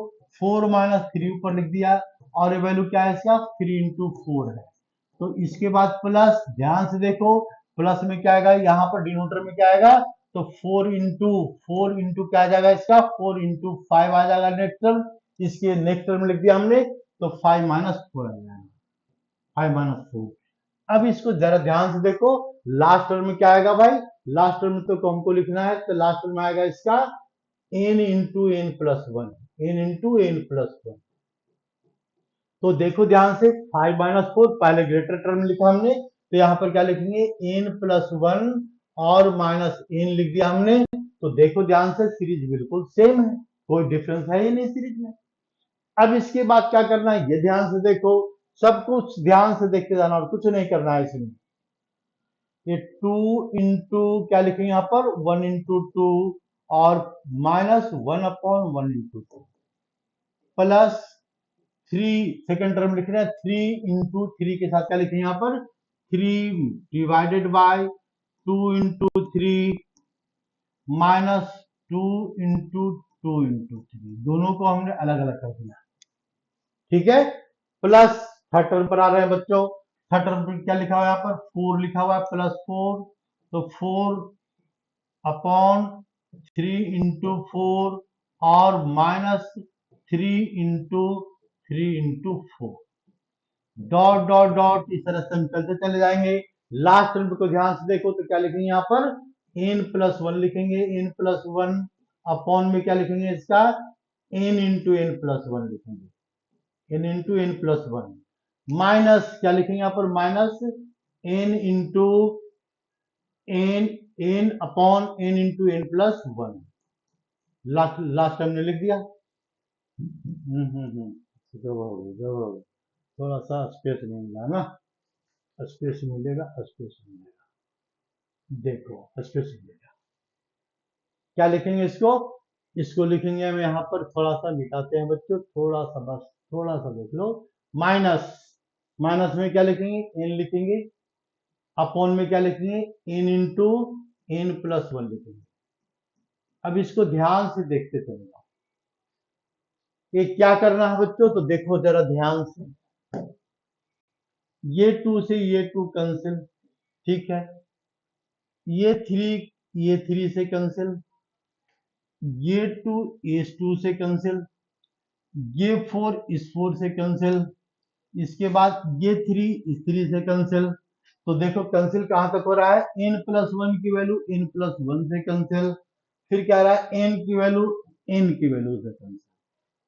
4 माइनस 3 ऊपर लिख दिया, और ये वैल्यू क्या है इसका, 3 इंटू 4 है। तो इसके बाद प्लस, ध्यान से देखो, प्लस में क्या आएगा, यहाँ पर डिनोमिनेटर में क्या आएगा, तो 4 इंटू क्या आ जाएगा इसका, 4 इंटू 5 आ जाएगा नेक्स्ट टर्म। इसके नेक्स्ट टर्म लिख दिया हमने, तो 5 माइनस 4 आ जाएगा, 5 माइनस 4। अब इसको जरा ध्यान से देखो, लास्ट टर्म में क्या आएगा भाई, लास्ट टर्म में तो हमको लिखना है, तो लास्ट टर्म में आएगा इसका n into n plus 1, n into n plus 1। तो देखो ध्यान से, 5 माइनस 4 पहले ग्रेटर टर्म लिखा हमने, तो यहाँ पर क्या लिखेंगे, n प्लस 1 और माइनस n लिख दिया हमने। तो देखो ध्यान से, सीरीज बिल्कुल सेम है, कोई डिफरेंस है ही नहीं सीरीज में। अब इसके बाद क्या करना है, ये ध्यान से देखो, सब कुछ ध्यान से देखते जाना और कुछ नहीं करना है इसमें। ये 2 इंटू क्या लिखेंगे यहाँ पर, 1 इंटू 2 और minus 1 upon 1 into 2, plus 3 second term लिख रहे हैं, 3 इंटू 3 के साथ क्या लिखेंगे यहाँ पर, 3 divided by 2 into 3 minus 2 into 2 into 3, दोनों को हमने अलग अलग कर दिया, ठीक है। प्लस थर्ड टर्म पर आ रहे हैं बच्चों, थर्ड टर्म पर क्या लिखा हुआ है यहाँ पर, 4 लिखा हुआ है, प्लस 4, तो 4 अपॉन 3 इंटू 4 और minus 3 into 3 into 4, dot dot dot, इस तरह से हम चलते चले जाएंगे। लास्ट टर्म को ध्यान से देखो, तो क्या लिखेंगे यहाँ पर, n प्लस 1 लिखेंगे, n प्लस 1 अपॉन में क्या लिखेंगे इसका, n इंटू एन प्लस 1 लिखेंगे, n into n plus 1, minus क्या लिखेंगे यहाँ पर, minus n into n, n upon n into n plus 1, last term ने लिख दिया। थोड़ा सा स्पेस नहीं मिला ना, स्पेस मिलेगा, स्पेस मिलेगा, देखो स्पेस मिलेगा। क्या लिखेंगे इसको, इसको लिखेंगे हम यहाँ पर, थोड़ा सा मिटाते हैं बच्चों, थोड़ा सा, बस थोड़ा सा देख लो, माइनस, माइनस में क्या लिखेंगे, n लिखेंगे, अपॉन में क्या लिखेंगे, n इंटू एन प्लस 1 लिखेंगे। अब इसको ध्यान से देखते चलेगा, ये क्या करना है बच्चों, तो देखो जरा ध्यान से, ये 2 से ये 2 कैंसिल, ठीक है, ये 3 से कैंसिल, ये 2 इस 2 से कैंसिल, ये 4 इस 4 से कैंसिल, इसके बाद ये 3 इस 3 से कैंसिल। तो देखो कैंसिल कहां तक हो रहा है, n प्लस 1 की वैल्यू n प्लस 1 से कैंसिल, फिर क्या रहा है, n की वैल्यू n की वैल्यू से कैंसिल।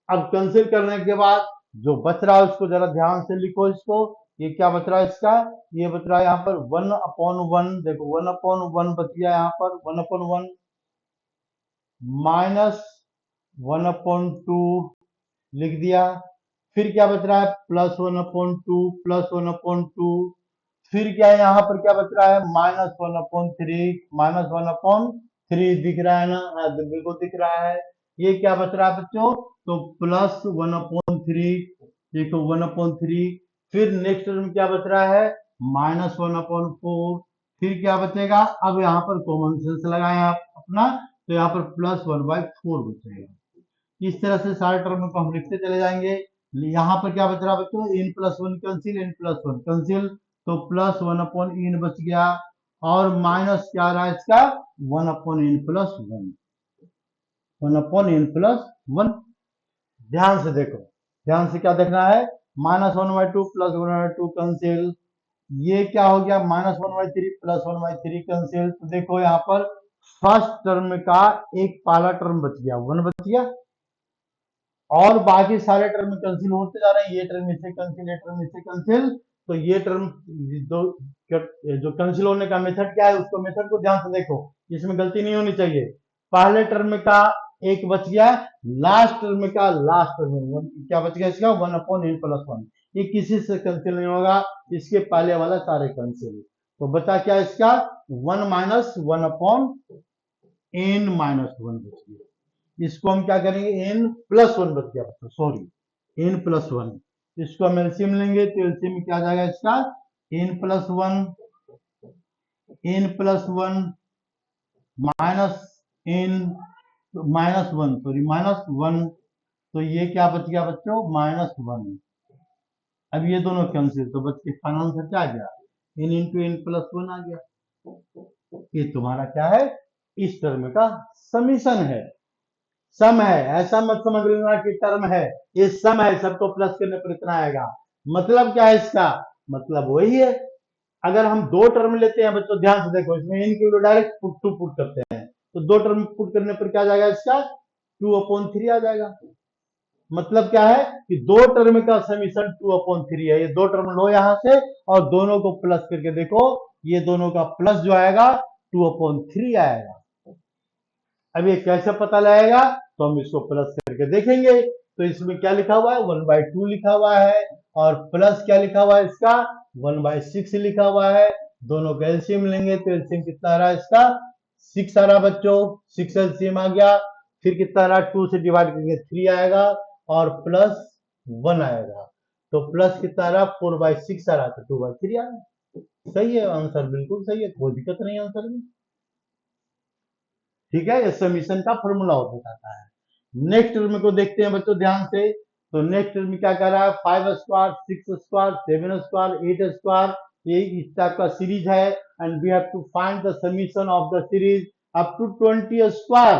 अब कैंसिल करने के बाद जो बच रहा है उसको जरा ध्यान से लिखो इसको, ये क्या बच रहा है इसका, ये बच रहा है यहाँ पर 1 अपॉन 1, देखो 1 अपॉन 1 बच गया यहाँ पर, 1 अपॉन 1 माइनस 1 अपॉन 2 लिख दिया, फिर क्या बच रहा है, प्लस 1 अपॉन 2, प्लस 1 अपॉन 2, फिर क्या है यहाँ पर क्या बच रहा है, माइनस 1 अपॉन 3, माइनस 1 अपॉन 3 दिख रहा है ना, हाँ बिल्कुल दिख रहा है। ये क्या बच रहा है बच्चों, तो प्लस 1 अपॉन 3, देखो 1 अपॉन 3, फिर नेक्स्ट टर्म क्या बच रहा है, माइनस 1 अपॉन 4, फिर क्या बचेगा, अब यहाँ पर कॉमन सेंस लगाएं आप अपना, तो यहाँ पर प्लस 1/4 बचेगा। इस तरह से सारे टर्म को हम लिखते चले जाएंगे। यहाँ पर क्या बच रहा है बच्चों, n plus 1 cancel, n plus 1 cancel, तो प्लस 1 अपॉन n बच गया, और माइनस क्या रहा है इसका, 1 upon n plus 1, 1 upon n plus 1। ध्यान से देखो, ध्यान से क्या देखना है, माइनस 1/2 प्लस 1/2 कैंसिल, ये क्या हो गया, माइनस 1/3 प्लस 1/3 कैंसिल। तो देखो यहाँ पर फर्स्ट टर्म का एक पहला टर्म बच गया, 1 बच गया, और बाकी सारे टर्म कैंसिल होते जा रहे हैं, ये टर्म इससे कैंसिल, ये टर्म इससे कैंसिल, तो ये टर्म दो जो कैंसिल होने का मेथड क्या है, उसको मेथड को ध्यान से देखो, इसमें गलती नहीं होनी चाहिए। पहले टर्म का एक बच गया, लास्ट टर्म का लास्ट टर्म क्या बच गया इसका 1/n+1, ये किसी से कैंसिल नहीं होगा, इसके पहले वाला सारे कैंसिल। तो बचा क्या इसका 1 माइनस 1/n-1 बच गया। इसको हम क्या करेंगे n+1 बच गया, सॉरी n+1, इसको हम एलसीएम लेंगे तो एलसीएम में क्या आ जाएगा इसका n+1 -1, सॉरी -1, तो ये क्या बच गया बच्चों -1। अब ये दोनों कैंसिल, तो बच्चे फाइनल आंसर क्या आ गया n×n+1 आ गया। ये तुम्हारा क्या है, इस टर्म का समीशन है, सम है, ऐसा मत समझ लेना कि टर्म है, ये सम है, सबको प्लस करने पर इतना आएगा। मतलब क्या है इसका, मतलब वही है। अगर हम दो टर्म लेते हैं बच्चों, ध्यान से देखो, इसमें n की value direct put to put करते हैं, तो दो टर्म पुट करने पर क्या आ जाएगा इसका 2/3 आ जाएगा। मतलब क्या है कि दो टर्म का समीशन 2/3 है। ये दो टर्म लो यहां से और दोनों को प्लस करके देखो, ये दोनों का प्लस जो आएगा 2/3 आएगा। अब ये कैसे पता लगेगा, तो हम इसको प्लस करके देखेंगे। तो इसमें क्या लिखा हुआ है 1/2 लिखा हुआ है, और प्लस क्या लिखा हुआ है इसका 1/6 लिखा हुआ है। दोनों का एलसीएम लेंगे तो एलसीएम कितना आ रहा है इसका 6 आ रहा बच्चों, 6 एलसीएम आ गया। फिर कितना आ रहा 2 से डिवाइड करेंगे 3 आएगा, और प्लस 1 आएगा, तो प्लस कितना आ रहा 4/6 आ रहा, तो 2/3 आ रहा। सही है आंसर, बिल्कुल सही है, कोई दिक्कत नहीं आंसर में। ठीक है, ये समीशन का फॉर्मूला हो बताता है। नेक्स्ट टर्म को देखते हैं बच्चों ध्यान से। तो नेक्स्ट टर्म क्या कर रहा है 5 स्क्वायर 6 स्क्वायर 7 स्क्वायर 8 स्क्वायर, ये इस टाइप का सीरीज है, and we have to find the summation of the series up to 20 square.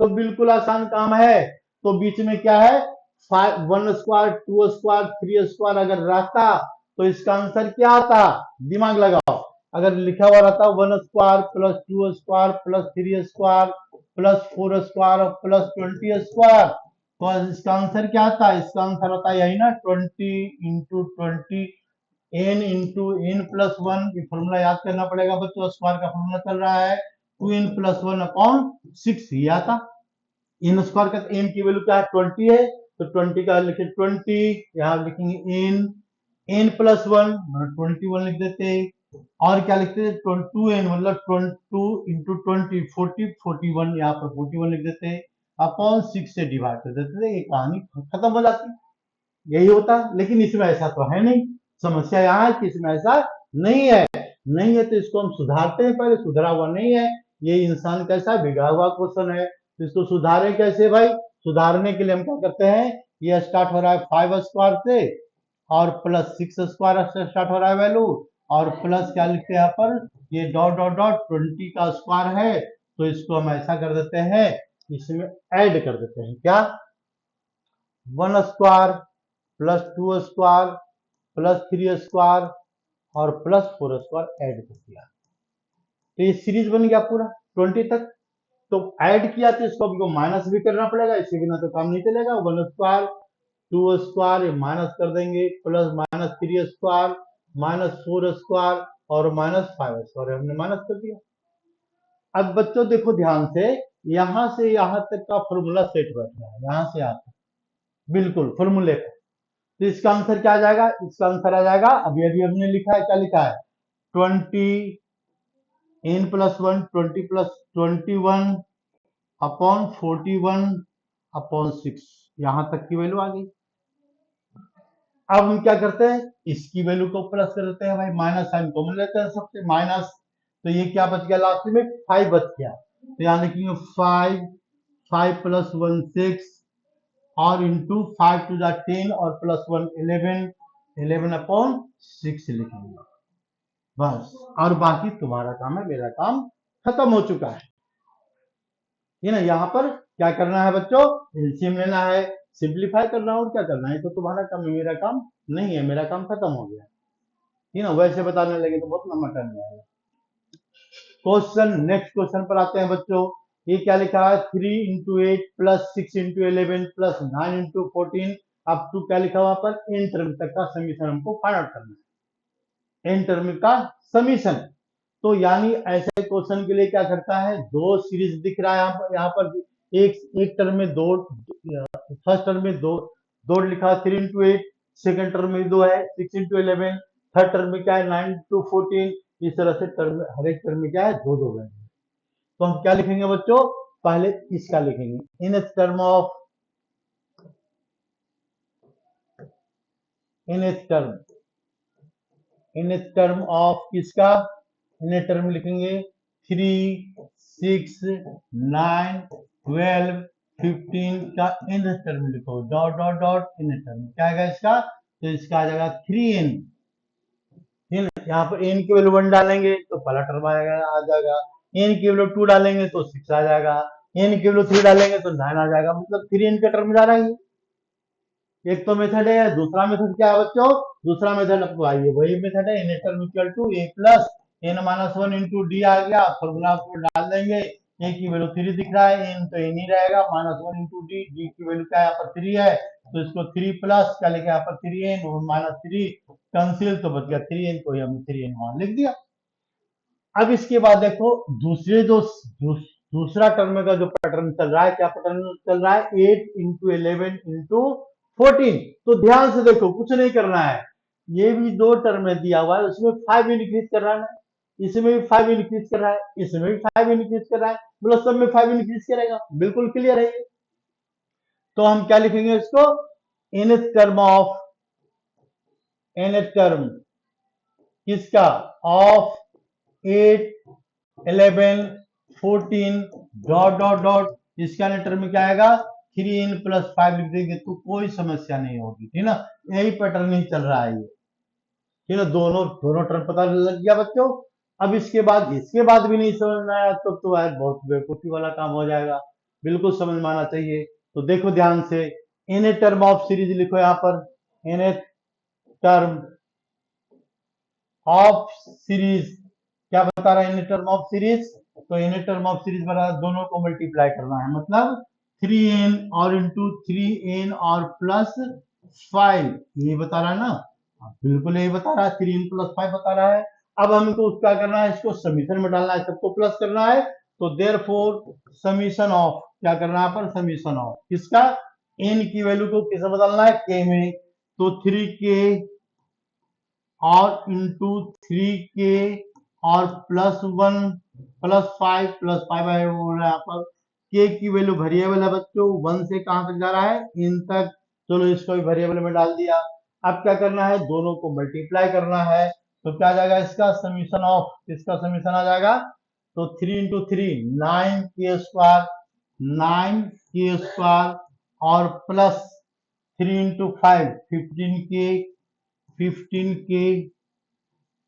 तो बिल्कुल आसान काम है। तो बीच में क्या है 1 स्क्वायर 2 स्क्वायर 3 स्क्वायर अगर रहता तो इसका आंसर क्या आता, दिमाग लगाओ। अगर लिखा हुआ रहता 1 square plus 2 square plus 3 square plus 4 square plus 20 square, तो इसका आंसर क्या आता है, इसका आंसर होता है यही ना 20 × 20 n+1। ये फॉर्मूला याद करना पड़ेगा बच्चों, स्क्वायर का फॉर्मूला चल रहा है 2n+1/6 ये आता। इन स्क्वायर का n की वैल्यू क्या है 20 है, तो 20 का लिखे 20, यहाँ लिखेंगे n+1 21 लिख देते, और क्या लिखते हैं 2n मतलब 2 × 20 41, यहाँ पर 41 लिख देते अपॉन 6 से डिवाइड कर देते थे, ये कहानी खत्म हो जाती, यही होता। लेकिन इसमें ऐसा तो है नहीं, समस्या यहाँ है कि इसमें ऐसा नहीं है। नहीं है तो इसको हम सुधारते हैं, पहले सुधरा हुआ नहीं है, ये इंसान कैसा बिगड़ा हुआ क्वेश्चन है, तो इसको सुधारे कैसे भाई। सुधारने के लिए हम क्या करते हैं, ये स्टार्ट हो रहा है 5 स्क्वायर से, और प्लस 6 स्क्वायर से स्टार्ट हो रहा है वैल्यू, और प्लस क्या लिखते हैं यहाँ पर, ये डॉट डॉट डॉट 20 का स्क्वायर है, तो इसको हम ऐसा कर देते हैं, इसमें ऐड कर देते हैं क्या 1 square plus 2 square plus 3 square और प्लस 4 स्क्वायर ऐड कर दिया, तो ये सीरीज बन गया पूरा 20 तक। तो ऐड किया तो इसको हमको माइनस भी करना पड़ेगा, इसके बिना तो काम नहीं चलेगा। 1 स्क्वायर 2 स्क्वायर माइनस कर देंगे, प्लस -3 स्क्वायर -4 स्क्वायर और -5 स्क्वायर, हमने माइनस कर दिया। अब बच्चों देखो ध्यान से, यहां से यहां तक का फॉर्मूला सेट बैठ रहा है, यहां से यहां तक बिल्कुल फॉर्मूले पर। तो इसका आंसर क्या आ जाएगा, इसका आंसर आ जाएगा, अभी अभी हमने लिखा है, क्या लिखा है 20n+1 20+21/41/6, यहां तक की वैल्यू आ गई। अब हम क्या करते हैं, इसकी वैल्यू को प्लस कर देते हैं भाई, माइनस साइन कॉमन लेते हैं सबसे माइनस, तो ये क्या बच गया लास्ट में 5 बच गया, तो यहाँ लिखेंगे 5 + 1 6 और इंटू 5 × 10 और +1 11/6 लिखेंगे बस। और बाकी तुम्हारा काम है, मेरा काम खत्म हो चुका है। ये ना, यहाँ पर क्या करना है बच्चों, एलसीएम लेना है, सिंप्लीफाई करना है, और क्या करना है, तो तुम्हारा काम है, मेरा काम नहीं है, मेरा काम खत्म हो गया। ये ना, वैसे बताने लगे तो बहुत लंबा टाइम लगेगा। क्वेश्चन, नेक्स्ट क्वेश्चन पर आते हैं बच्चों। ये क्या लिखा है 3 × 8 + 6 × 11 + 9 × 14 अप टू क्या लिखा हुआ पर n टर्म तक का समीकरण हमको फाइंड आउट करना है। n टर्म का समीशन। तो यानी ऐसे क्वेश्चन के लिए क्या करता है, दो सीरीज दिख रहा है यहाँ पर एक टर्म में दो, फर्स्ट टर्म में दो दो लिखा 3 into 8, सेकंड टर्म में दो है 6 into 11, थर्ड टर्म में क्या है 9 into 14। इस तरह से टर्म हर एक टर्म में क्या है दो दो है। तो हम क्या लिखेंगे बच्चों, पहले इसका लिखेंगे in term of in term of किसका, इन टर्म लिखेंगे 3, 6, 9, 12, 15 का इन टर्म लिखो, dot dot dot in term क्या आएगा इसका, तो इसका आ जाएगा 3n। यहाँ पर n की वैल्यू 1 डालेंगे तो पहला टर्म आएगा आ जाएगा, n की वैल्यू 2 डालेंगे तो 6 आ जाएगा, n की वैल्यू 3 डालेंगे तो 9 आ जाएगा, मतलब 3n का टर्म जा रहा है। एक तो मेथड है, दूसरा मेथड क्या है बच्चों, दूसरा मेथड आपको आइए वही मेथड है, n term equal to a plus n-1 into d आ गया, फॉर्मूला को डाल देंगे, a की वैल्यू 3 दिख रहा है, n तो n ही रहेगा, -1 इंटू डी, डी की वैल्यू क्या यहाँ पर 3 है, तो इसको 3 प्लस क्या लिखा यहाँ पर 3n और -3 कैंसिल, तो बच गया 3n, को हमने 3n वहां लिख दिया। अब इसके बाद देखो दूसरा टर्म का जो पैटर्न चल रहा है, क्या पैटर्न चल रहा है 8 into 11 into 14। तो ध्यान से देखो कुछ नहीं करना है, ये भी दो टर्म में दिया हुआ है, उसमें 5 इंक्रीज कर रहा है, इसमें भी 5 इंक्रीज कर रहा है, इसमें भी 5 इंक्रीज कर रहा है, मतलब सब में 5 इंक्रीज करेगा, बिल्कुल क्लियर है। तो हम क्या लिखेंगे इसको, nth टर्म किसका ऑफ 8, 11, 14 डॉट डॉट डॉट, इसका टर्म में क्या आएगा 3n + 5 लिख देंगे तो कोई समस्या नहीं होगी, ठीक ना, यही पैटर्न नहीं चल रहा है ये, ठीक ना, दोनों दोनों टर्म पता लग गया बच्चों। अब इसके बाद भी नहीं समझ में आया तो यार बहुत बेवकूफी वाला काम हो जाएगा, बिल्कुल समझ में आना चाहिए। तो देखो ध्यान से, एन टर्म ऑफ सीरीज लिखो यहाँ पर, एन टर्म ऑफ सीरीज क्या बता रहा है, इन टर्म ऑफ सीरीज, तो इन टर्म ऑफ सीरीज बता दोनों को मल्टीप्लाई करना है, मतलब 3n और इंटू 3n और प्लस 5, ये बता रहा है ना, बिल्कुल यही बता रहा है, 3n + 5 बता रहा है। अब हमको क्या करना है, इसको समीशन में डालना है, सबको प्लस करना है, तो देयरफॉर समीशन ऑफ क्या करना है पर समीशन ऑफ किसका, n की वैल्यू को किसे बदलना है k में, तो 3k और इंटू 3k और +1 +5 +5 है बोल रहा है यहाँ पर, k की वैल्यू वेरिएबल है बच्चों, 1 से कहां तक जा रहा है इन तक, चलो इसको भी वेरिएबल में डाल दिया। अब क्या करना है, दोनों को मल्टीप्लाई करना है, तो क्या आ जाएगा इसका समीशन ऑफ, इसका समीशन आ जाएगा, तो 3 into 3 9k² 9k² और प्लस 3 into 5 15k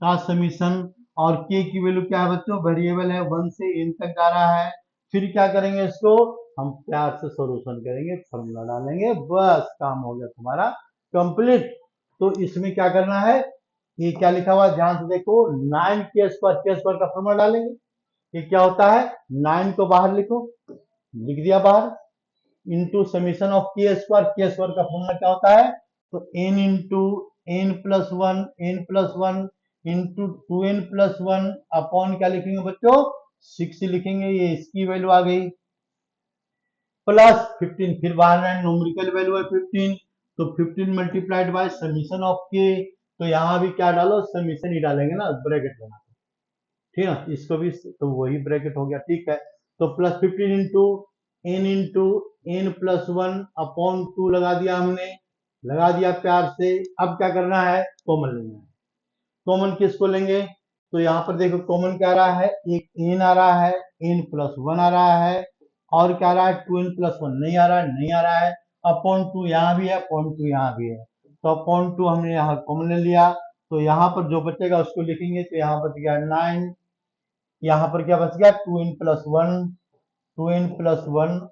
का समीशन, और k की वैल्यू क्या है बच्चों वेरिएबल है, 1 से n तक जा रहा है। फिर क्या करेंगे, इसको हम प्यार से सॉल्यूशन करेंगे, फॉर्मूला डालेंगे, बस काम हो गया तुम्हारा कंप्लीट। तो इसमें क्या करना है, ये क्या लिखा हुआ है ध्यान से देखो, 9k² का फॉर्मूला डालेंगे, ये क्या होता है 9 को बाहर लिखो, लिख दिया बाहर, इंटू समीशन ऑफ k² का फॉर्मूला क्या होता है, तो n into n+1 into 2n+1 upon क्या लिखेंगे बच्चों 6 लिखेंगे, ये इसकी वैल्यू आ गई, प्लस 15, फिर बाहर में न्यूमेरिकल वैल्यू है 15, तो 15 multiplied by summation of k, तो यहाँ भी क्या डालो समीशन ही डालेंगे ना, ब्रैकेट लगा, ठीक है, इसको भी तो वही ब्रैकेट हो गया, ठीक है, तो प्लस 15 इंटू n+1 अपॉन 2 लगा दिया हमने, लगा दिया प्यार से। अब क्या करना है, कॉमन लेना है, कॉमन किसको लेंगे, तो यहाँ पर देखो कॉमन क्या आ रहा है, एक n आ रहा है, n+1 आ रहा है, और क्या आ रहा है 2n+1 नहीं आ रहा है, नहीं आ रहा है, अपॉन 2 यहाँ भी है, अपॉन 2 यहाँ भी है, तो अपॉन 2 हमने यहाँ कॉमन ले लिया, तो यहाँ पर जो बचेगा उसको लिखेंगे, तो यहाँ बच गया 9, यहाँ पर क्या बच गया 2n+1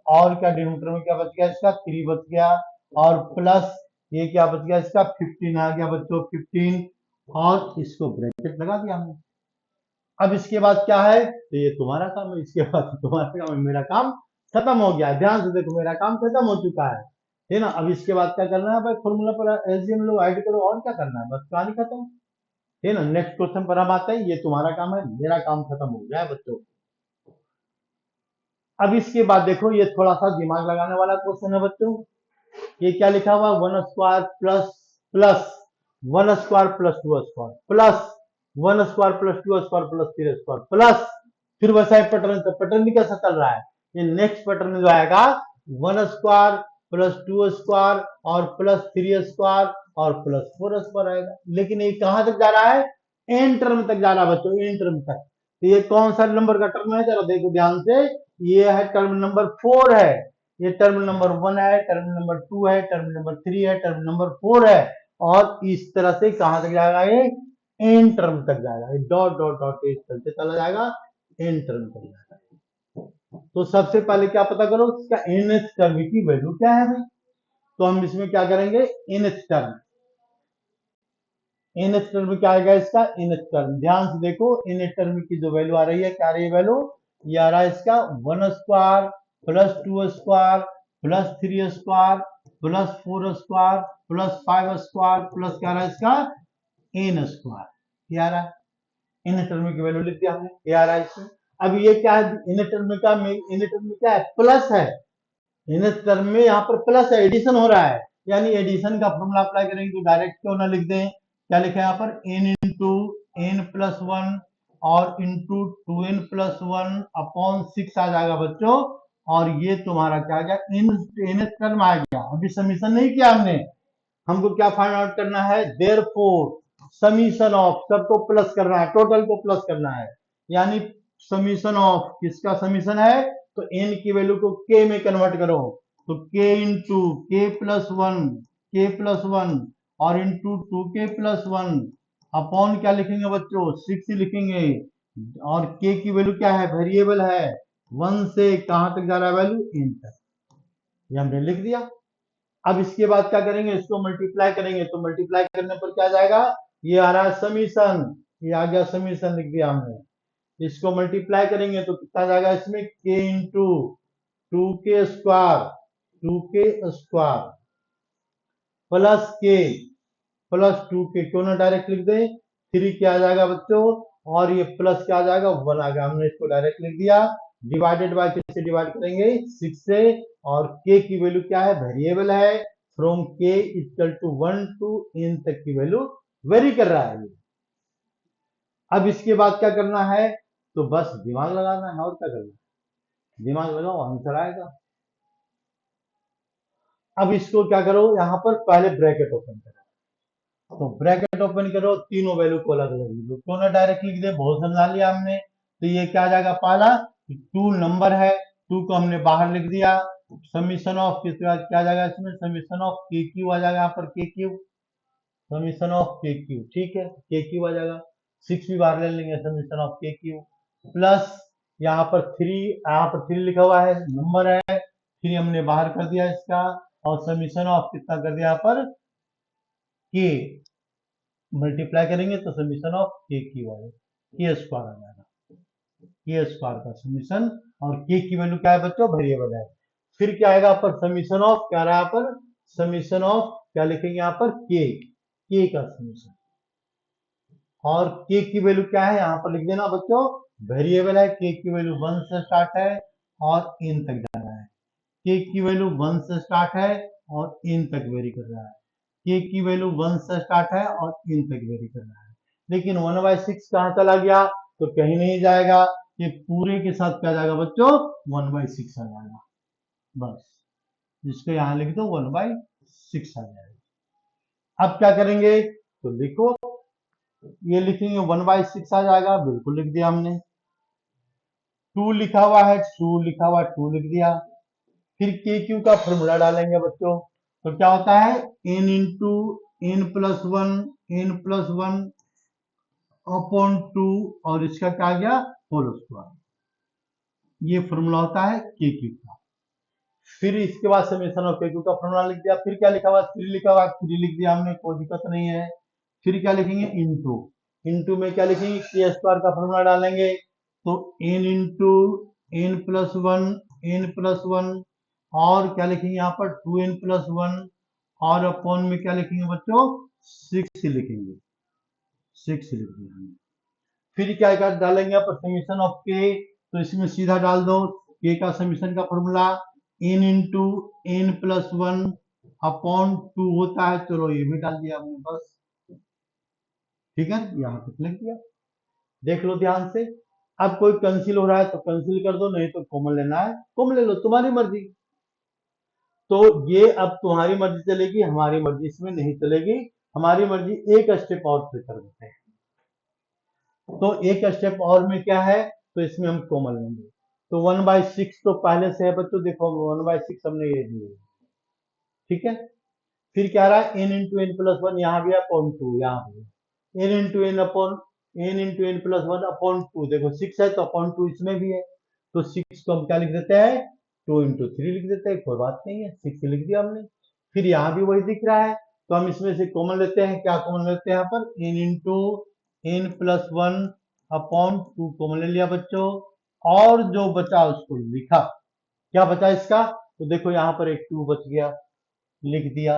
और क्या डिनोमिनेटर में क्या बच गया इसका 3 बच गया, और प्लस ये क्या बच गया इसका 15 आ गया बच्चों 15, और इसको ब्रैकेट लगा दिया हमने। अब इसके बाद क्या है, तो ये तुम्हारा काम है, इसके बाद तुम्हारा काम है, मेरा काम खत्म हो गया, ध्यान से देखो मेरा काम खत्म हो चुका है ना। अब इसके बाद क्या करना है भाई, फॉर्मूला पर एलसीएम लो, ऐड करो, और क्या करना है, बस कहानी खत्म, ठीक है ना। नेक्स्ट क्वेश्चन पर हम आते हैं, ये तुम्हारा काम है, मेरा काम खत्म हो गया है बच्चों। अब इसके बाद देखो, ये थोड़ा सा दिमाग लगाने वाला क्वेश्चन है बच्चों। ये क्या लिखा हुआ, one square plus plus one square plus two square plus one square plus two square plus three square plus, फिर वैसा ही पैटर्न, तो पैटर्न भी कैसा चल रहा है, ये नेक्स्ट पैटर्न जो आएगा one square plus two square और प्लस थ्री स्क्वायर और प्लस फोर स्क्वायर आएगा। लेकिन ये कहां तक जा रहा है, एन टर्म तक जा रहा है बच्चों, एन टर्म तक। तो ये कौन सा नंबर का टर्म है, जरा देखो ध्यान से, ये है टर्म नंबर 4 है, ये टर्म नंबर 1 है, टर्म नंबर 2 है, टर्म नंबर 3 है, टर्म नंबर 4 है। और इस तरह से कहां तक जाएगा, ये एन टर्म तक जाएगा, ये डॉट डॉट डॉट इस तरह से चला जाएगा, एन टर्म तक जाएगा। तो सबसे पहले क्या पता करो, इसका nth टर्म की वैल्यू क्या है भाई। तो हम इसमें क्या करेंगे, nth टर्म, nth टर्म क्या आएगा इसका, nth टर्म ध्यान से देखो, nth टर्म की जो वैल्यू आ रही है, क्या आ रही है वैल्यू, ये आ रहा है इसका one square plus two square plus three square plus four square plus five square plus क्या आ रहा है इसका एन स्क्वायर, ये आ रहा है। इन टर्म की वैल्यू लिख दिया हमने, ये आ रहा है इसमें। अब ये क्या है, इन टर्म का, इन टर्म में क्या है, प्लस है, इन टर्म में यहाँ पर प्लस है, एडिशन हो रहा है, यानी एडिशन का फॉर्मूला अप्लाई करेंगे तो डायरेक्ट क्यों ना लिख दें, क्या लिखा है यहाँ पर, n into n plus one और into two n plus one upon six आ जाएगा बच्चों। और ये तुम्हारा क्या आ गया, इन टर्म आ गया। अभी समीशन नहीं किया हमने, हमको क्या फाइंड आउट करना है, देयरफॉर समीशन ऑफ, सबको प्लस करना है, टोटल को प्लस करना है, यानी समीशन ऑफ किसका समीशन है, तो एन की वैल्यू को के में कन्वर्ट करो, तो के इंटू के प्लस वन और इंटू टू के प्लस वन अपॉन क्या लिखेंगे बच्चों, सिक्स लिखेंगे। और के की वैल्यू क्या है, वेरिएबल है, वन से कहां तक जा रहा है वैल्यू, एन तक, ये हमने लिख दिया। अब इसके बाद क्या करेंगे, इसको मल्टीप्लाई करेंगे, तो मल्टीप्लाई करने पर क्या जाएगा, ये आ रहा है समीशन, ये आ गया समीशन, लिख दिया हमने। इसको मल्टीप्लाई करेंगे तो कितना जाएगा इसमें, के इंटू टू के स्क्वायर प्लस के प्लस टू के, क्यों ना डायरेक्ट लिख दे, थ्री क्या आ जाएगा बच्चों, और ये प्लस क्या आ जाएगा, वन आ गया, हमने इसको डायरेक्ट लिख दिया। डिवाइडेड बाय किससे डिवाइड करेंगे, सिक्स से, और के की वैल्यू क्या है, वेरिएबल है, from k equal to one to n तक की वैल्यू वेरी कर रहा है। अब इसके बाद क्या करना है, तो बस दिमाग लगाना है, और क्या करना है, दिमाग लगाओ आंसर आएगा। अब इसको क्या करो, यहां पर पहले ब्रैकेट ओपन करो, तो ब्रैकेट ओपन करो, तीनों वैल्यू को अलग अलग लिखो, क्यों ना डायरेक्ट लिख दे, बहुत समझा लिया हमने। तो ये क्या आ जाएगा, पहला टू नंबर है, टू को हमने बाहर लिख दिया, समीशन ऑफ किसके बाद क्या आ जाएगा इसमें, समीशन ऑफ के क्यू आ जाएगा, यहाँ पर के क्यू, समीशन ऑफ के क्यू, ठीक है, के क्यू आ जाएगा, सिक्स भी बाहर ले लेंगे, समीशन ऑफ के क्यू प्लस यहाँ पर थ्री, यहाँ पर थ्री लिखा हुआ है, नंबर है, थ्री हमने बाहर कर दिया इसका, और समीशन ऑफ कितना कर दिया यहाँ पर, के मल्टीप्लाई करेंगे तो समीशन ऑफ के क्यू आएगा, के स्क्वायर आ जाएगा, के स्क्वायर का समीशन। और के की वैल्यू क्या है बच्चों, वेरिएबल है। फिर क्या आएगा पर समीशन ऑफ, क्या रहा पर समीशन ऑफ, क्या लिखेंगे यहाँ पर, के का समीशन। और के की वैल्यू क्या है, यहाँ पर लिख देना बच्चों, वेरिएबल है, के की वैल्यू वन से स्टार्ट है और एन तक जा रहा है, के की वैल्यू वन से स्टार्ट है और एन तक वेरी कर रहा है, के की वैल्यू वन से स्टार्ट है और एन तक वेरी कर रहा है। लेकिन वन बाई सिक्स कहां चला गया, तो कहीं नहीं जाएगा, ये पूरे के साथ क्या जाएगा बच्चों, वन बाई सिक्स आ जाएगा, बस इसको यहां लिख दो, वन बाई सिक्स आ जाएगा। अब क्या करेंगे, तो लिखो, ये लिखेंगे वन बाई सिक्स आ जाएगा, बिल्कुल लिख दिया हमने। टू लिखा हुआ है, टू लिखा हुआ, टू लिख दिया। फिर के क्यू का फॉर्मूला डालेंगे बच्चों, तो क्या होता है, n into n plus one upon two, और इसका क्या आ गया, होल स्क्वायर, ये फॉर्मूला होता है के क्यू का। फिर इसके बाद समेशन ऑफ के क्यू का फॉर्मूला लिख दिया। फिर क्या लिखा हुआ, थ्री लिखा हुआ, थ्री लिख दिया हमने, कोई दिक्कत नहीं है। फिर क्या लिखेंगे, इंटू, इंटू में क्या लिखेंगे, के स्क्वायर का फॉर्मूला डालेंगे, तो n into n plus one, और क्या लिखेंगे यहाँ पर, टू एन प्लस वन, और अपॉन में क्या लिखेंगे बच्चों, सिक्स लिखेंगे। 6 लिख दिया हमने। फिर क्या क्या डालेंगे आप, समीशन ऑफ के, तो इसमें सीधा डाल दो के का समीशन का formula n into n plus one upon two होता है। चलो ये भी डाल दिया हमने, बस ठीक है, यहाँ तक लिख दिया। देख लो ध्यान से। अब कोई कैंसिल हो रहा है तो कैंसिल कर दो, नहीं तो कॉमन लेना है कॉमन ले लो, तुम्हारी मर्जी। तो ये अब तुम्हारी मर्जी चलेगी, हमारी मर्जी इसमें नहीं चलेगी। हमारी मर्जी एक स्टेप और से कर देते हैं। तो एक स्टेप और में क्या है, तो इसमें हम कॉमन लेंगे। तो 1/6 तो पहले से है बच्चों, देखो 1/6 हमने ये दिए, ठीक है। फिर क्या रहा है, n into n plus one, यहाँ भी अपॉन टू, यहाँ भी n into n upon n into n plus one upon two. देखो 6 है तो अपॉन टू इसमें भी है, तो 6 को हम क्या लिख देते हैं, 2 इंटू थ्री लिख देते हैं, कोई बात नहीं है, 6 लिख दिया हमने। फिर यहाँ भी वही दिख रहा है, तो हम इसमें से कॉमन लेते हैं। क्या कॉमन लेते हैं यहाँ पर, n into n plus one upon two common ले लिया बच्चों, और जो बचा उसको लिखा। क्या बचा इसका, तो देखो यहाँ पर एक 2 बच गया, लिख दिया।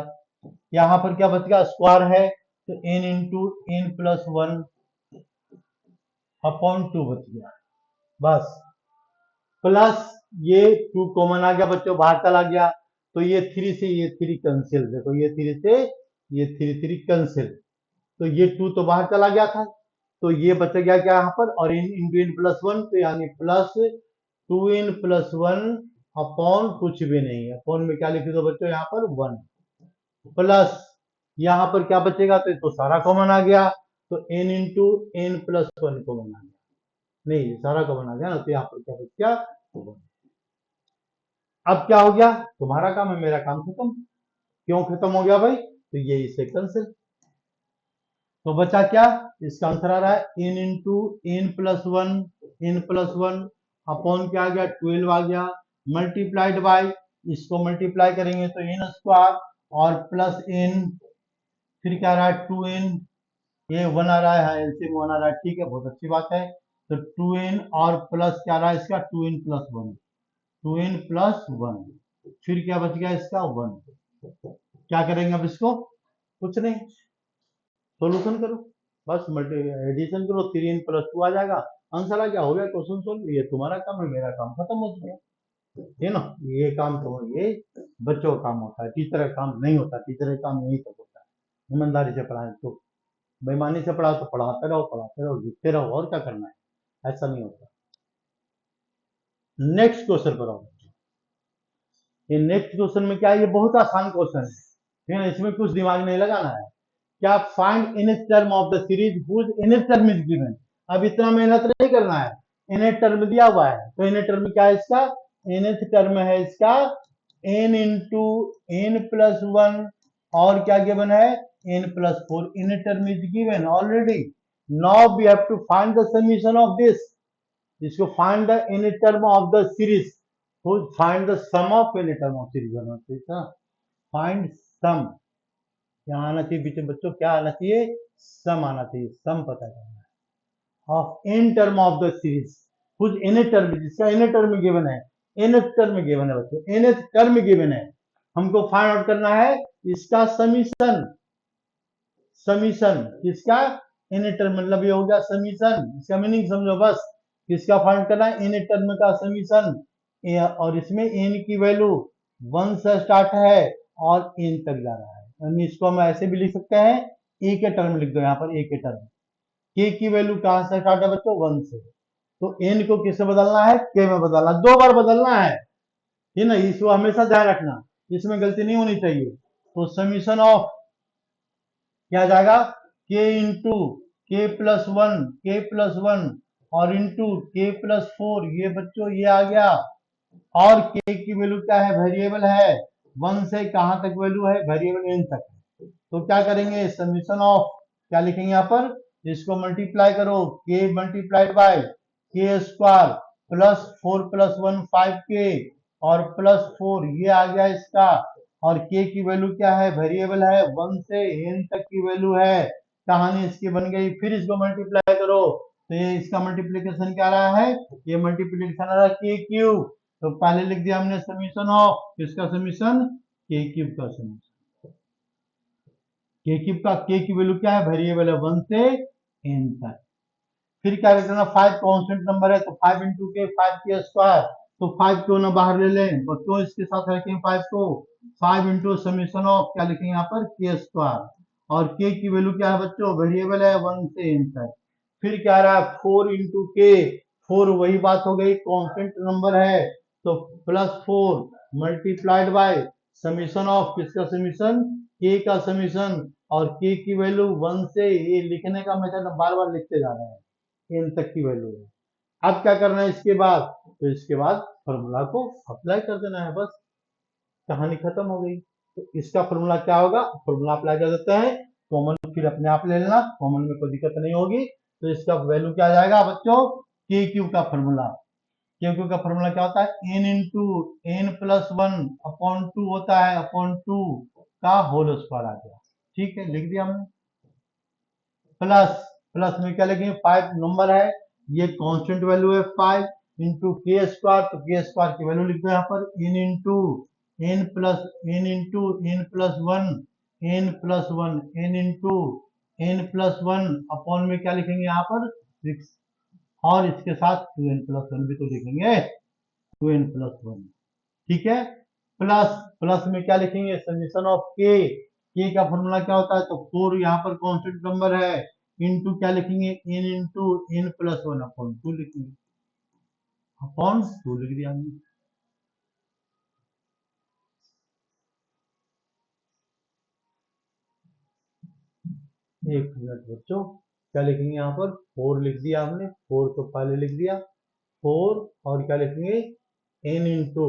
यहाँ पर क्या बच गया, स्क्वायर है, तो n into n plus one upon two बच गया, बस। प्लस ये 2 कॉमन आ गया बच्चों, बाहर चला गया, तो ये 3 से ये 3 कैंसिल, देखो ये 3 से ये 3 कैंसिल, तो ये 2 तो बाहर चला गया था, तो ये बच गया क्या यहाँ पर, और इन इंटू एन प्लस वन, तो यानी plus 2n plus one upon कुछ भी नहीं है, अपॉन में क्या लिख दो बच्चों यहाँ पर 1, प्लस यहाँ पर क्या बचेगा, तो सारा कॉमन आ गया, तो n into n plus one common आ गया, नहीं सारा कॉमन आ गया ना, तो यहाँ पर क्या बच गया 1। अब क्या हो गया, तुम्हारा काम है मेरा काम खत्म। क्यों खत्म हो गया भाई, तो ये इसे कैंसिल, तो बचा क्या, इसका आंसर आ रहा है n into n plus one upon क्या आ गया 12 आ गया, मल्टीप्लाइड बाय, इसको मल्टीप्लाई करेंगे तो n स्क्वायर और प्लस n, फिर क्या आ रहा है 2n, ये 1 आ रहा है, एलसीएम 1 आ रहा है, ठीक है, बहुत अच्छी बात है। तो 2n और प्लस क्या आ रहा है इसका 2n plus one, 2n plus one, फिर क्या बच गया इसका 1। क्या करेंगे अब इसको, कुछ नहीं, सोल्यूशन करो, बस एडिशन करो, 3n प्लस टू आ जाएगा, आंसर आ गया, हो गया क्वेश्चन सोल्व। ये तुम्हारा काम है, मेरा काम खत्म हो गया, है ना। ये काम तो ये बच्चों का काम होता है, टीचर का काम नहीं होता, टीचर का काम यही सब होता है, ईमानदारी से पढ़ाएं तो, बेईमानी से पढ़ाओ तो पढ़ाते रहो लिखते रहो, और क्या करना है, ऐसा नहीं होता। नेक्स्ट क्वेश्चन पर आओ। ये नेक्स्ट क्वेश्चन में क्या है, ये बहुत आसान क्वेश्चन है ना, इसमें कुछ दिमाग नहीं लगाना है। क्या, find nth term of the series whose nth term is given. अब इतना मेहनत नहीं करना है, nth टर्म दिया हुआ है, तो nth टर्म क्या है इसका, nth टर्म है इसका n into n plus one, और क्या गिवन है n plus four, nth term is given already. Now we have to find the summation of this, इसको find the nth term of the series, find the sum of nth term of series, find sum, क्या आना चाहिए बीच में बच्चों, क्या आना चाहिए, सम आना चाहिए, सम पता करना है of n term of the series, कुछ एन टर्म, जिसका एन टर्म गिवन है, एन टर्म गिवन है बच्चों, एन टर्म गिवन है, हमको फाइंड आउट करना है इसका समीशन, समीशन किसका, एन टर्म, मतलब ये हो गया समीशन, इसका मीनिंग समझो बस, किसका फाइंड करना है, एन टर्म का समीशन, और इसमें एन की वैल्यू 1 से स्टार्ट है और एन तक जा रहा है, यानी इसको हम ऐसे भी लिख सकते हैं, ए के टर्म लिख दो यहाँ पर, ए के टर्म, के की वैल्यू कहां से स्टार्ट है बच्चों 1 से, तो एन को किससे बदलना है, के में बदलना, 2 बार बदलना है ना, इसको हमेशा ध्यान रखना, इसमें गलती नहीं होनी चाहिए। तो समीशन ऑफ क्या जाएगा, के इंटू के प्लस वन, के प्लस वन और इंटू के प्लस फोर, ये बच्चों ये आ गया, और के की वैल्यू क्या है, वेरिएबल है, 1 से कहां तक वैल्यू है, वेरिएबल एन तक, तो क्या करेंगे समीशन ऑफ, क्या लिखेंगे यहाँ पर, इसको मल्टीप्लाई करो, के मल्टीप्लाइड बाय के square plus 4 plus one 5k और प्लस 4, ये आ गया इसका, और के की वैल्यू क्या है, वेरिएबल है, 1 से n तक की वैल्यू है, कहानी इसकी बन गई। फिर इसको मल्टीप्लाई करो, तो ये इसका मल्टीप्लीकेशन क्या रहा है, ये मल्टीप्लीकेशन आ रहा है के क्यूब, तो पहले लिख दिया हमने समीशन ऑफ, किसका समीशन, के क्यूब का समीशन, के क्यूब का, के की वैल्यू क्या है, वेरिएबल है 1 से एन तक। फिर क्या करना, 5 कांस्टेंट नंबर है तो 5 इंटू के 5 के स्क्वायर, तो 5 क्यों ना बाहर ले लें, तो क्यों इसके साथ रखें 5 को, 5 इंटू समीशन ऑफ क्या लिखेंगे यहाँ पर के स्क्वायर, और के की वैल्यू क्या है बच्चों, वेरिएबल है 1 से n तक। फिर क्या रहा है 4 इंटू के, 4 वही बात हो गई कांस्टेंट नंबर है तो +4 मल्टीप्लाइड बाय समीशन ऑफ किसका समीशन, के का समीशन, और के की वैल्यू 1 से, ये लिखने का मेथड बार बार लिखते जा रहे हैं, n तक की वैल्यू है। अब क्या करना है इसके बाद, तो इसके बाद फॉर्मूला को अप्लाई कर देना है, बस कहानी खत्म हो गई। तो इसका फॉर्मूला क्या होगा, फॉर्मूला अप्लाई कर देते हैं, कॉमन फिर अपने आप ले लेना, कॉमन में कोई दिक्कत नहीं होगी। तो इसका वैल्यू क्या आ जाएगा बच्चों, के क्यू का फॉर्मूला, के क्यू का फॉर्मूला क्या होता है, n into n plus one upon two होता है, अपॉन टू का होल स्क्वायर आ गया, ठीक है लिख दिया हमने। प्लस, प्लस में क्या लिखेंगे, 5 नंबर है, ये कांस्टेंट वैल्यू है 5 इंटू के स्क्वायर, तो के स्क्वायर की वैल्यू लिख दो यहाँ पर n into n plus one, n plus one, n into n plus one upon में क्या लिखेंगे यहाँ पर 6, और इसके साथ 2n प्लस वन भी तो लिखेंगे, 2n प्लस वन, ठीक है। प्लस, प्लस में क्या लिखेंगे, समीशन ऑफ के का फॉर्मूला क्या होता है, तो 4 यहाँ पर कांस्टेंट नंबर है, इंटू क्या लिखेंगे, n into n plus one upon two लिखेंगे, अपॉन टू लिख दिया हमने। एक मिनट बच्चों, क्या लिखेंगे यहाँ पर, 4 लिख दिया हमने, 4 तो पहले लिख दिया 4, और क्या लिखेंगे n into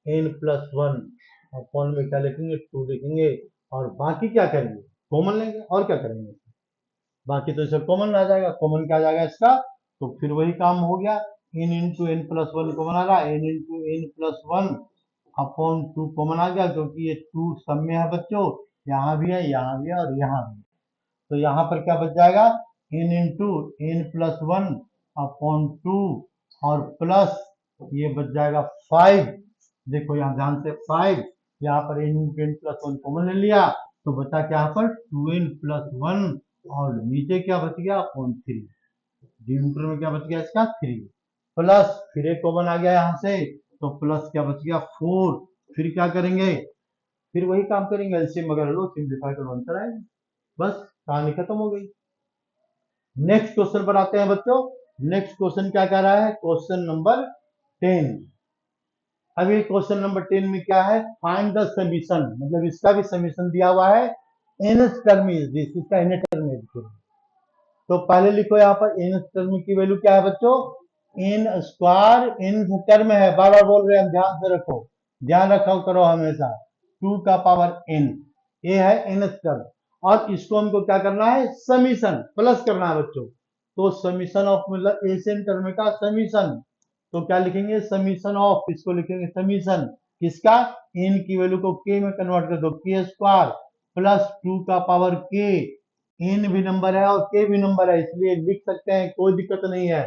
n plus one upon में क्या लिखेंगे 2 लिखेंगे, और बाकी क्या करेंगे, कॉमन लेंगे, और क्या करेंगे, बाकी तो इसे कॉमन आ जाएगा, कॉमन क्या आ जाएगा इसका, तो फिर वही काम हो गया, n into n plus one common आ रहा, n into n plus one upon two common आ गया, क्योंकि ये 2 सब में है बच्चों, यहाँ भी है, यहाँ भी है, और यहाँ भी है। तो यहाँ पर क्या बच जाएगा, n into n plus one upon two, और प्लस ये बच जाएगा 5, देखो यहाँ ध्यान से 5, यहाँ पर n into n plus one common ले लिया, तो बचा क्या यहाँ पर 2n प्लस वन, और नीचे क्या बच गया अपॉन 3, डिनोमिनेटर में क्या बच गया इसका 3, प्लस फिर एक कॉमन आ गया यहाँ से, तो प्लस क्या बच गया 4, फिर क्या करेंगे, फिर वही काम करेंगे, एलसीएम वगैरह लो, सिंप्लीफाई करो, आंसर आएगा, बस कहानी खत्म हो गई। नेक्स्ट क्वेश्चन पर आते हैं बच्चों, नेक्स्ट क्वेश्चन क्या कह रहा है, क्वेश्चन नंबर 10। अब ये क्वेश्चन नंबर 10 में क्या है, फाइंड द समीशन, मतलब इसका भी समीशन दिया हुआ है, एन टर्म इज दिस, इसका एन टर्म इज, तो पहले लिखो यहाँ पर एन टर्म की वैल्यू क्या है बच्चों, एन स्क्वायर, एन टर्म है, बार बार बोल रहे हैं, ध्यान से रखो, ध्यान रखो करो हमेशा, 2 का पावर n, ये है एन टर्म, और इसको हमको क्या करना है, समीशन प्लस करना है बच्चों, तो समीशन ऑफ मतलब एशियन टर्म का समीशन, तो क्या लिखेंगे, समीशन ऑफ, इसको लिखेंगे समीशन किसका, n की वैल्यू को k में कन्वर्ट कर दो, के स्क्वायर प्लस 2 का पावर k, n भी नंबर है और k भी नंबर है, इसलिए लिख सकते हैं, कोई दिक्कत नहीं है।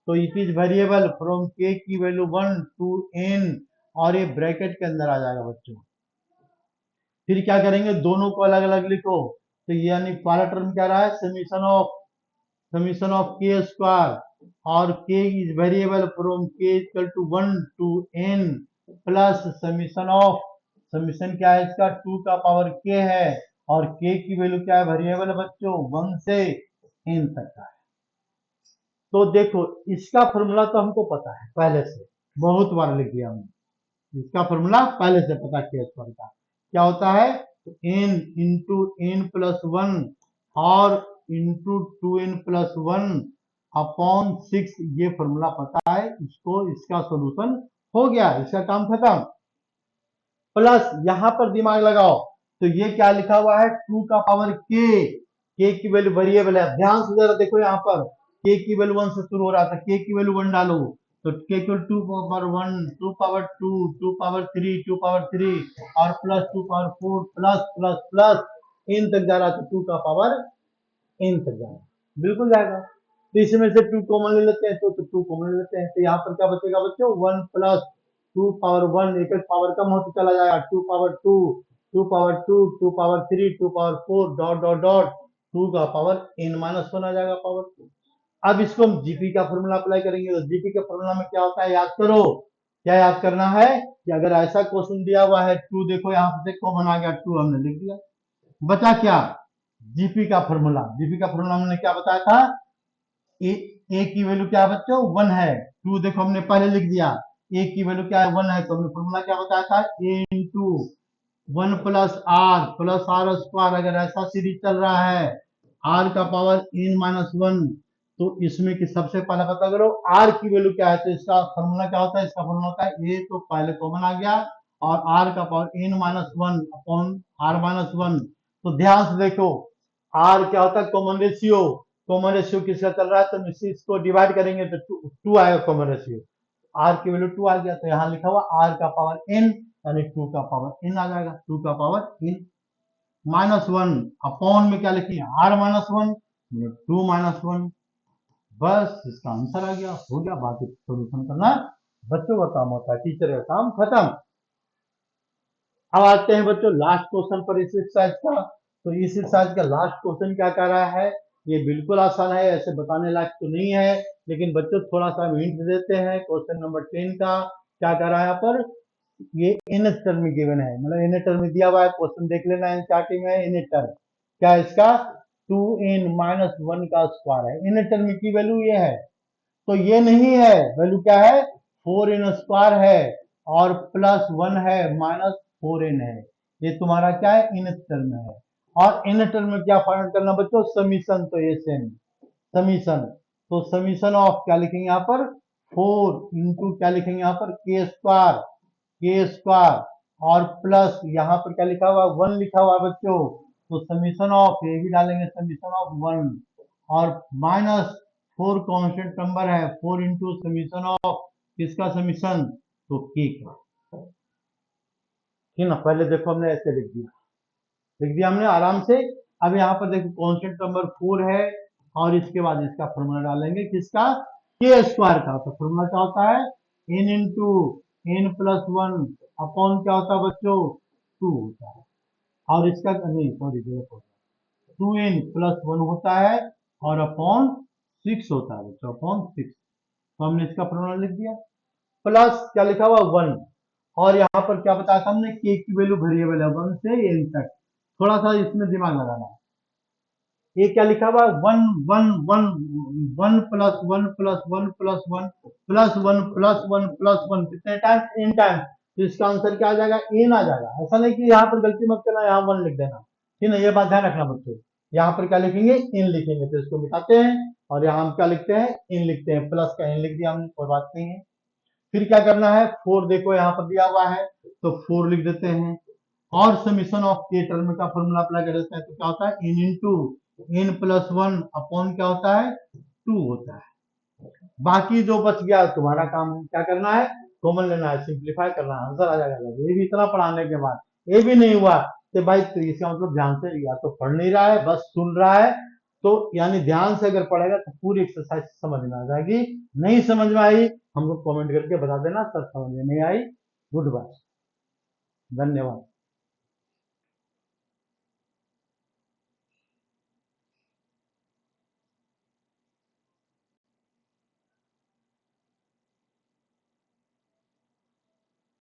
तो it is variable from k की वैल्यू 1 टू n, और ये ब्रैकेट के अंदर आ जाएगा बच्चों। फिर क्या करेंगे, दोनों को अलग अलग लिखो, तो यानी पहला टर्म क्या रहा है, समीशन ऑफ के स्क्वायर, और k is variable from k equal to 1 to n, plus summation of, summation क्या है इसका 2 का पावर k है, और k की वैल्यू क्या है, वेरिएबल बच्चों 1 से n तक का है। तो देखो इसका फॉर्मूला तो हमको पता है पहले से, बहुत बार लिख दिया हमने, इसका फॉर्मूला पहले से पता किया स्क्वायर का क्या होता है, n into n plus one, और into 2n plus one upon 6, ये फॉर्मूला पता है, इसको इसका सोल्यूशन हो गया, इसका काम खत्म। प्लस यहाँ पर दिमाग लगाओ, तो ये क्या लिखा हुआ है, 2 का पावर k की वैल्यू वेरिएबल है, ध्यान से जरा देखो यहाँ पर, k की वैल्यू 1 से शुरू हो रहा था, k की वैल्यू 1 डालो, तो k को 2 पावर 1, 2 पावर 2, 2 पावर 3, 2 पावर 3, और plus 2 power 4, plus plus plus n तक जा रहा, तो 2 का पावर n तक जाएगा, बिल्कुल जाएगा। तो इसमें से 2 कॉमन ले लेते हैं, तो 2 कॉमन ले लेते हैं, तो यहाँ पर क्या बचेगा बच्चों, 1 प्लस 2 पावर 1, एक एक पावर कम होता चला जाएगा, 2 power 2, 2 power 2, 2 power 3, 2 power 4, dot dot dot 2 का पावर n माइनस 1 आ जाएगा पावर, अब इसको हम जीपी का फॉर्मूला अप्लाई करेंगे, तो जीपी के फॉर्मूला में क्या होता है याद करो। क्या याद करना है कि अगर ऐसा क्वेश्चन दिया हुआ है, टू देखो यहाँ से कॉमन आ गया, टू हमने लिख दिया, बचा क्या, जीपी का फॉर्मूला। जीपी का फॉर्मूला हमने क्या बताया था, ए की वैल्यू क्या है बच्चों, वन है। टू देखो हमने पहले लिख दिया, ए की वैल्यू क्या है, वन है, तो हमने फॉर्मूला क्या बताया था, a into one plus r square. अगर ऐसा सीरीज चल रहा है आर का पावर एन माइनस वन, तो इसमें कि सबसे पहले पता करो आर की वैल्यू क्या है, तो इसका फॉर्मूला क्या होता है, इसका फॉर्मूला होता है ए, तो पहले कॉमन आ गया, और आर का power n minus one upon r minus one. तो ध्यान से देखो आर क्या होता है, कॉमन रेशियो। कॉमन रेशियो किसका चल रहा है, तो इसको डिवाइड करेंगे तो टू आएगा कॉमन रेशियो, आर की वैल्यू टू आ गया, तो यहाँ लिखा हुआ आर का पावर एन, यानी टू का पावर एन आ जाएगा, टू का power n minus one upon में क्या लिखिए r minus one, two minus one. बस इसका आंसर आ गया, हो गया, बाकी सोल्यूशन करना बच्चों का काम होता है, टीचर का काम खत्म। अब आते हैं बच्चों लास्ट क्वेश्चन पर इस एक्सरसाइज का। तो इस एक्सरसाइज का लास्ट क्वेश्चन क्या कर रहा है, ये बिल्कुल आसान है, ऐसे बताने लायक तो नहीं है, लेकिन बच्चों थोड़ा सा हिंट देते हैं। क्वेश्चन नंबर 10 का क्या कर रहा है, यहाँ पर ये इन टर्म में गिवन है, मतलब इन टर्म में दिया हुआ है, क्वेश्चन देख लेना है स्टार्टिंग में। इन टर्म क्या है इसका, टू इन माइनस वन का स्क्वायर है, इन टर्म की वैल्यू ये है, तो ये नहीं है, वैल्यू क्या है, फोर इन स्क्वायर है, और प्लस वन है माइनस फोर इन है, ये तुम्हारा क्या है, इन टर्म है। और इन टर्म में क्या फाइंड करना बच्चों, समीशन, तो ये सेम समीशन। तो समीशन ऑफ क्या लिखेंगे यहाँ पर, फोर इंटू क्या लिखेंगे यहाँ पर, के स्क्वायर और प्लस यहाँ पर क्या लिखा हुआ, वन लिखा हुआ है बच्चों, तो समीशन ऑफ ये भी डालेंगे, समीशन ऑफ वन, और माइनस फोर कांस्टेंट नंबर है, फोर इंटू समीशन ऑफ किसका समीशन, तो के का, ठीक ना। पहले देखो हमने ऐसे लिख दिया हमने आराम से। अब यहाँ पर देखो कांस्टेंट नंबर फोर है, और इसके बाद इसका फॉर्मूला डालेंगे किसका, के स्क्वायर का। तो फॉर्मूला क्या होता है, n into n plus one upon क्या होता है बच्चों, टू होता है, और इसका नहीं sorry two n plus one होता है, और अपॉन सिक्स होता है बच्चों, अपॉन सिक्स। तो हमने इसका फॉर्मूला लिख दिया, प्लस क्या लिखा हुआ वन, और यहाँ पर क्या बताया था हमने, के की वैल्यू वेरिएबल है वन से एन तक, थोड़ा सा इसमें दिमाग लगाना है। ये क्या लिखा हुआ, one one one, one plus one plus one plus one plus one plus one plus one, कितने टाइम, एन टाइम। तो इसका आंसर क्या आ जाएगा, एन आ जाएगा। ऐसा नहीं कि यहाँ पर गलती मत करना, यहाँ वन लिख देना, ठीक है, ये बात ध्यान रखना बच्चों। यहाँ पर क्या लिखेंगे, इन लिखेंगे, तो इसको मिटाते हैं, और यहाँ हम क्या लिखते हैं, इन लिखते हैं, प्लस का इन लिख दिया हमने, कोई बात नहीं है। फिर क्या करना है, फोर देखो यहाँ पर दिया हुआ है, तो फोर लिख देते हैं, और समीशन ऑफ के टर्म का फॉर्मूला अप्लाई कर देते हैं, तो क्या होता है, n into n plus one upon क्या होता है, टू होता है। बाकी जो बच गया तुम्हारा काम है, क्या करना है, कॉमन लेना है, सिंप्लीफाई करना है, आंसर आ जाएगा। ये भी इतना पढ़ाने के बाद ये भी नहीं हुआ, तो भाई तो इसका मतलब ध्यान से या तो पढ़ नहीं रहा है, बस सुन रहा है, तो यानी ध्यान से अगर पढ़ेगा तो पूरी एक्सरसाइज समझ में आ जाएगी। नहीं समझ में आई हमको कमेंट करके बता देना, सर समझ में नहीं आई, गुड बाय, धन्यवाद।